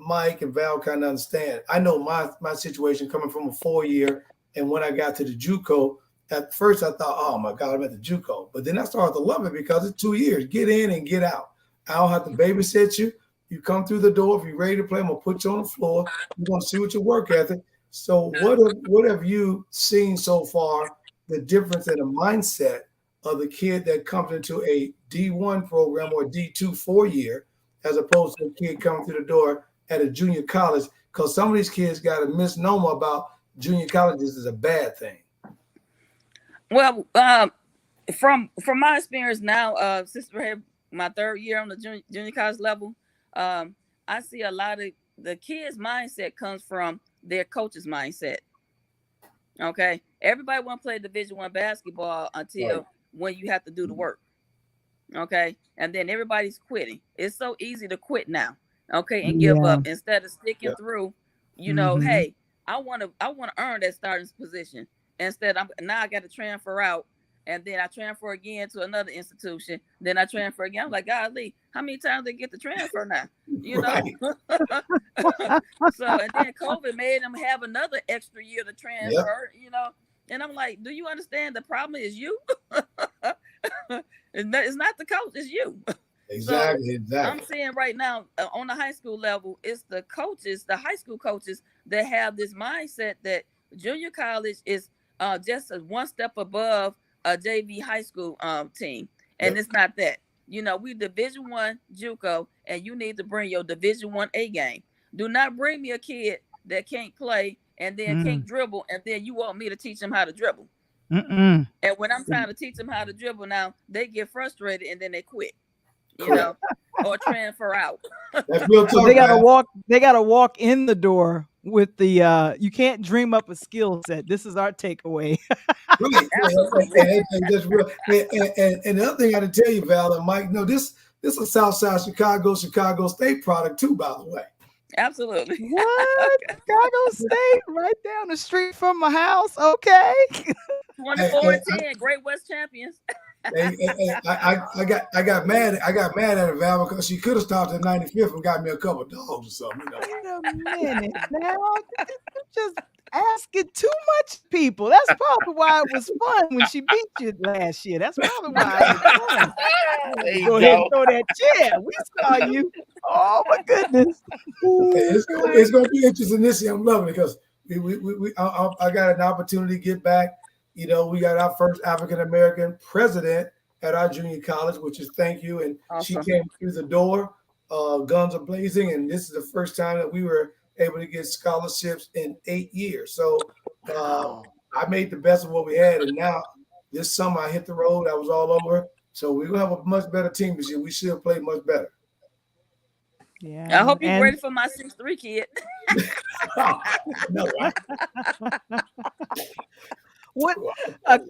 Mike and Val kind of understand. I know my situation coming from a 4-year, and when I got to the JUCO, at first I thought, oh my God, I'm at the JUCO. But then I started to love it because it's 2 years. Get in and get out. I don't have to babysit you. You come through the door. If you're ready to play, I'm gonna put you on the floor. We're gonna see what your work ethic. So what have you seen so far, the difference in the mindset of the kid that comes into a D1 program or D2 4-year as opposed to a kid coming through the door at a junior college? Because some of these kids got a misnomer about junior colleges is a bad thing. Well, from my experience now, since we're here, my 3rd year on the junior college level, I see a lot of the kids' mindset comes from their coach's mindset. Okay, everybody want to play Division I basketball until when you have to do the work. Okay, and then everybody's quitting. It's so easy to quit now. Okay, and give Yeah. up instead of sticking Yeah. through. Mhm. Hey, I want to earn that starting position. Instead, now I got to transfer out, and then I transfer again to another institution. Then I transfer again. I'm like, golly, how many times they get to transfer now? You know. Right. So and then COVID made them have another extra year to Yep. transfer. And I'm like, do you understand the problem is you? It's not the coach, it's you. So Exactly. I'm Exactly. seeing right now on the high school level, it's the coaches, the high school coaches that have this mindset that junior college is just one step above a JV high school team, and Yep. it's not that. We Division I JUCO, and you need to bring your Division I A game. Do not bring me a kid that can't play and then can't Mm. dribble, and then you want me to teach him how to dribble. Mm-mm. And when I'm trying to teach them how to dribble now, they get frustrated and then they quit, Correct. or transfer out. That's real So talk, man. they gotta walk in the door with the you can't dream up a skill set. This is our takeaway. Right. Absolutely. That's real. And the other thing I had to tell you, Val and Mike, this is a Southside Chicago State product too, by the way. Absolutely. What? Chicago State right down the street from my house. Okay. 24 and 10, Great West champions. I got mad. I got mad at her, Val, because she could have stopped at 95th and got me a couple of dogs or something. Wait a minute now. You just asking too much, people. That's probably why it was fun when she beat you last year. That's probably why it was fun. There you Go ahead and go. throw that chair. We saw you. Oh my goodness. It's going to be interesting this year. I'm loving it because I got an opportunity to get back. We got our first African American president at our junior college, which is thank you. And she Awesome. came through the door, guns are blazing, and this is the first time that we were able to get scholarships in 8 years. So Wow. I made the best of what we had, and now this summer I hit the road. I was all over. So we're gonna have a much better team this year. We should play much better. Yeah. I hope you're And ready for my 6'3" kid. No, what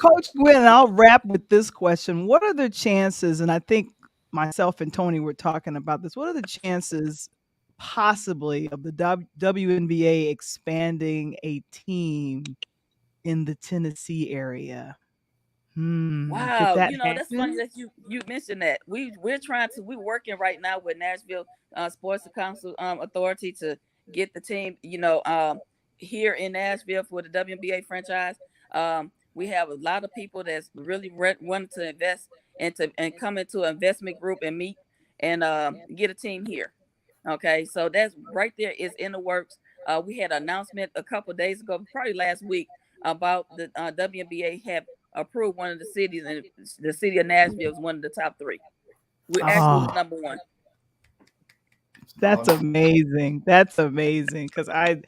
Coach Gwen, and I'll wrap with this question. What are the chances, and I think myself and Tony were talking about this, what are the chances possibly of the WNBA expanding a team in the Tennessee area? Could Wow, that that's funny happen? that you mentioned that. We're working right now with Nashville Sports Council Authority to get the team, here in Nashville for the WNBA franchise. We have a lot of people that's really wanting to invest and come into an investment group and meet. and get a team here. Okay, so that's right there is in the works. We had an announcement a couple of days ago, probably last week, about the WNBA have approved one of the cities, and the city of Nashville is one of the top three. We're actually Oh, the number one. that's amazing. That's amazing. Because I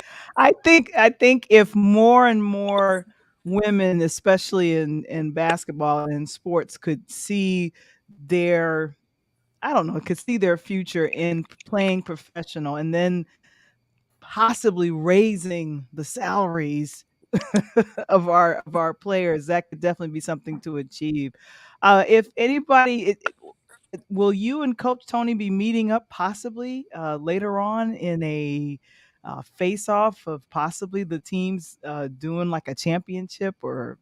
think if more and more women, especially in basketball and in sports, could see their I don't know, could see their future in playing professional and then possibly raising the salaries of our players, that could definitely be something to achieve. If anybody, will you and Coach Tony be meeting up possibly later on in a face off of possibly the teams doing like a championship or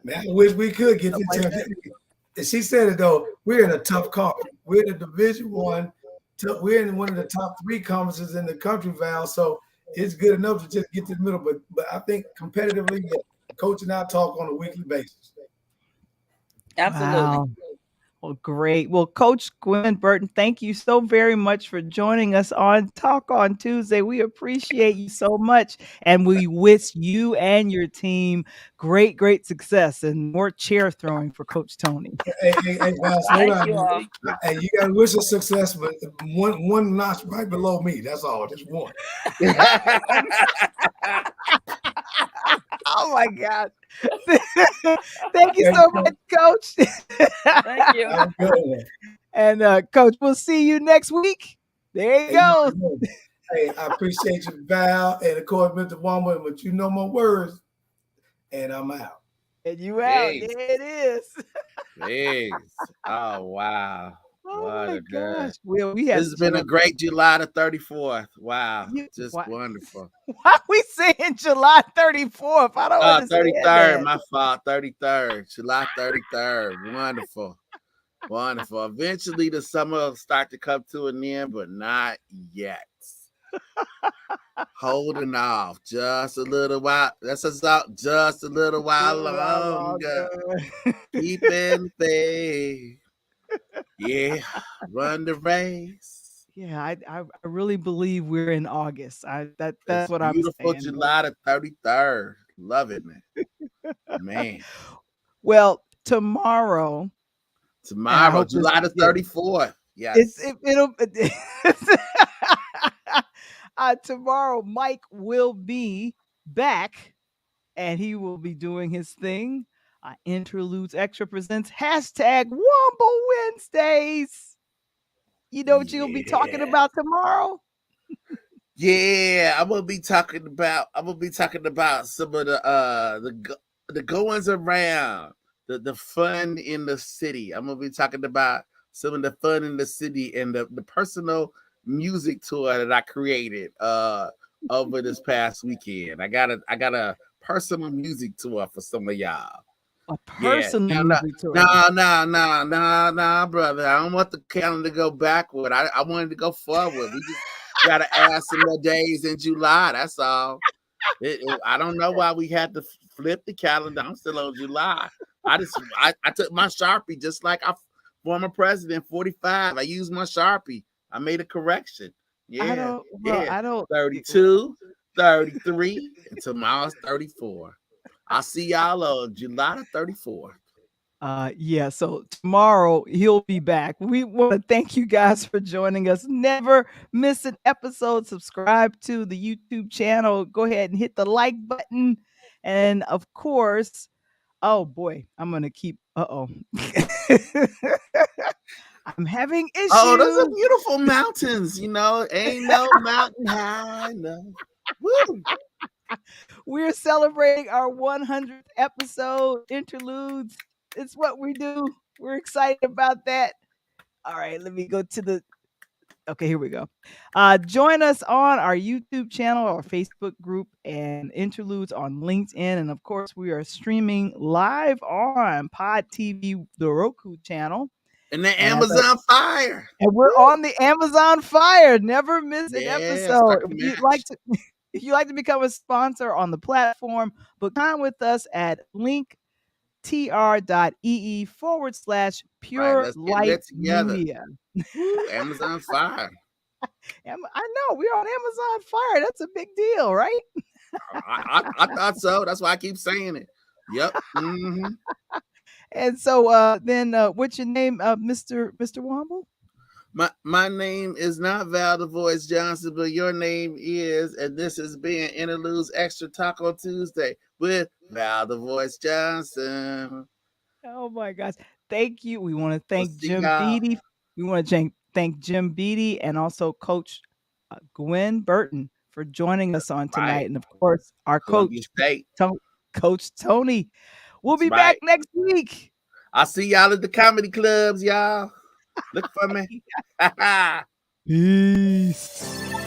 Man, I wish we could get stuff the like that? championship. And she said it though. We're in a tough conference. We're in the Division One. We're in one of the top three conferences in the country, Val. So it's good enough to just get to the middle. But I think competitively, yeah, Coach and I talk on a weekly basis. Absolutely. Wow. Well, great. Well, Coach Gwen Burton, thank you so very much for joining us on Talk on Tuesday. We appreciate you so much. And we wish you and your team great, great success and more chair throwing for Coach Tony. Hey, Val, slow Thank down. you all. Hey, you got to wish us success, but one notch right below me. That's all. Just one. Oh my God. Thank you so much, Coach. Thank you. Have a good one. And Coach, we'll see you next week. There you Hey, go. hey, I appreciate you, Val, and of course, Mr. Wamble, but you know my words, and I'm out. And you out. Jeez, There it is. jeez. Oh wow. Oh What my a day. gosh. Well, we This had has been a great July the 34th. Wow. Just why, wonderful. why are we saying July 34th? I don't understand 33rd, that. my fault. 33rd. July 33rd. Wonderful. Wonderful. Eventually the summer will start to come to an end, but not yet. Holding off just a little while. That's us out just a little while Little while longer. longer. Keeping faith. Yeah. Run the race. Yeah, I really believe we're in August. That's It's what I'm beautiful saying. July the 33rd. Loving it. Man. Well, tomorrow, and I Tomorrow, hope this July the yeah, 34th. it's Yes. it'll tomorrow Mike will be back and he will be doing his thing. Interludes Extra presents hashtag Wamble Wednesdays. You know what you'll be talking Yeah. about tomorrow? Yeah, I'm gonna be talking about some of the goings around, the fun in the city. I'm gonna be talking about some of the fun in the city and the personal music tour that I created over this past weekend. I got a personal music tour for some of y'all. A Yeah, personal no, no, music tour. no, no, no, no, no, brother. I don't want the calendar to go backward. I wanted to go forward. We just got to add some more days in July. That's all. I don't know why we had to flip the calendar. I'm still on July. I took my Sharpie just like our former president, 45. I used my Sharpie. I made a correction. Yeah, yeah. I don't 32, 33, and tomorrow's 34. I'll see y'all on July the 34th. Yeah, so tomorrow he'll be back. We want to thank you guys for joining us. Never miss an episode. Subscribe to the YouTube channel. Go ahead and hit the like button. And of course, oh boy, I'm gonna keep I'm having Oh, those are issues. beautiful mountains. Ain't no mountain high enough. Woo! We're celebrating our 100th episode interludes. It's what we do. We're excited about that. All right, let me go to the okay, here we go. Join us on our YouTube channel, our Facebook group, and Interludes on LinkedIn. And of course, we are streaming live on Pod TV, the Roku channel. And the And Amazon Fire. and we're on the Amazon Fire. Never miss an Yeah, episode. strike a If you'd like match. to if you'd like to become a sponsor on the platform, book time with us at linktr.ee bit.ly/Pure Let's get Light lit together. Media. Woo, Amazon fire. I know we're on Amazon Fire. That's a big deal, right? I thought so. That's why I keep saying it. Yep. Mm-hmm. And so then what's your name, Mr. Wamble? My name is not Val the Voice Johnson, but your name is, and this is being Interludes Extra Taco Tuesday with Val the Voice Johnson. Oh my gosh. Thank you. We want to We'll thank see Jim y'all. Beatty. We want to thank Jim Beatty and also Coach Gwen Burton for joining us on tonight. Right. And of course, our Columbia coach, State. Coach Tony. We'll That's be back right. next week. I'll see y'all at the comedy clubs, y'all. Look for me. Peace.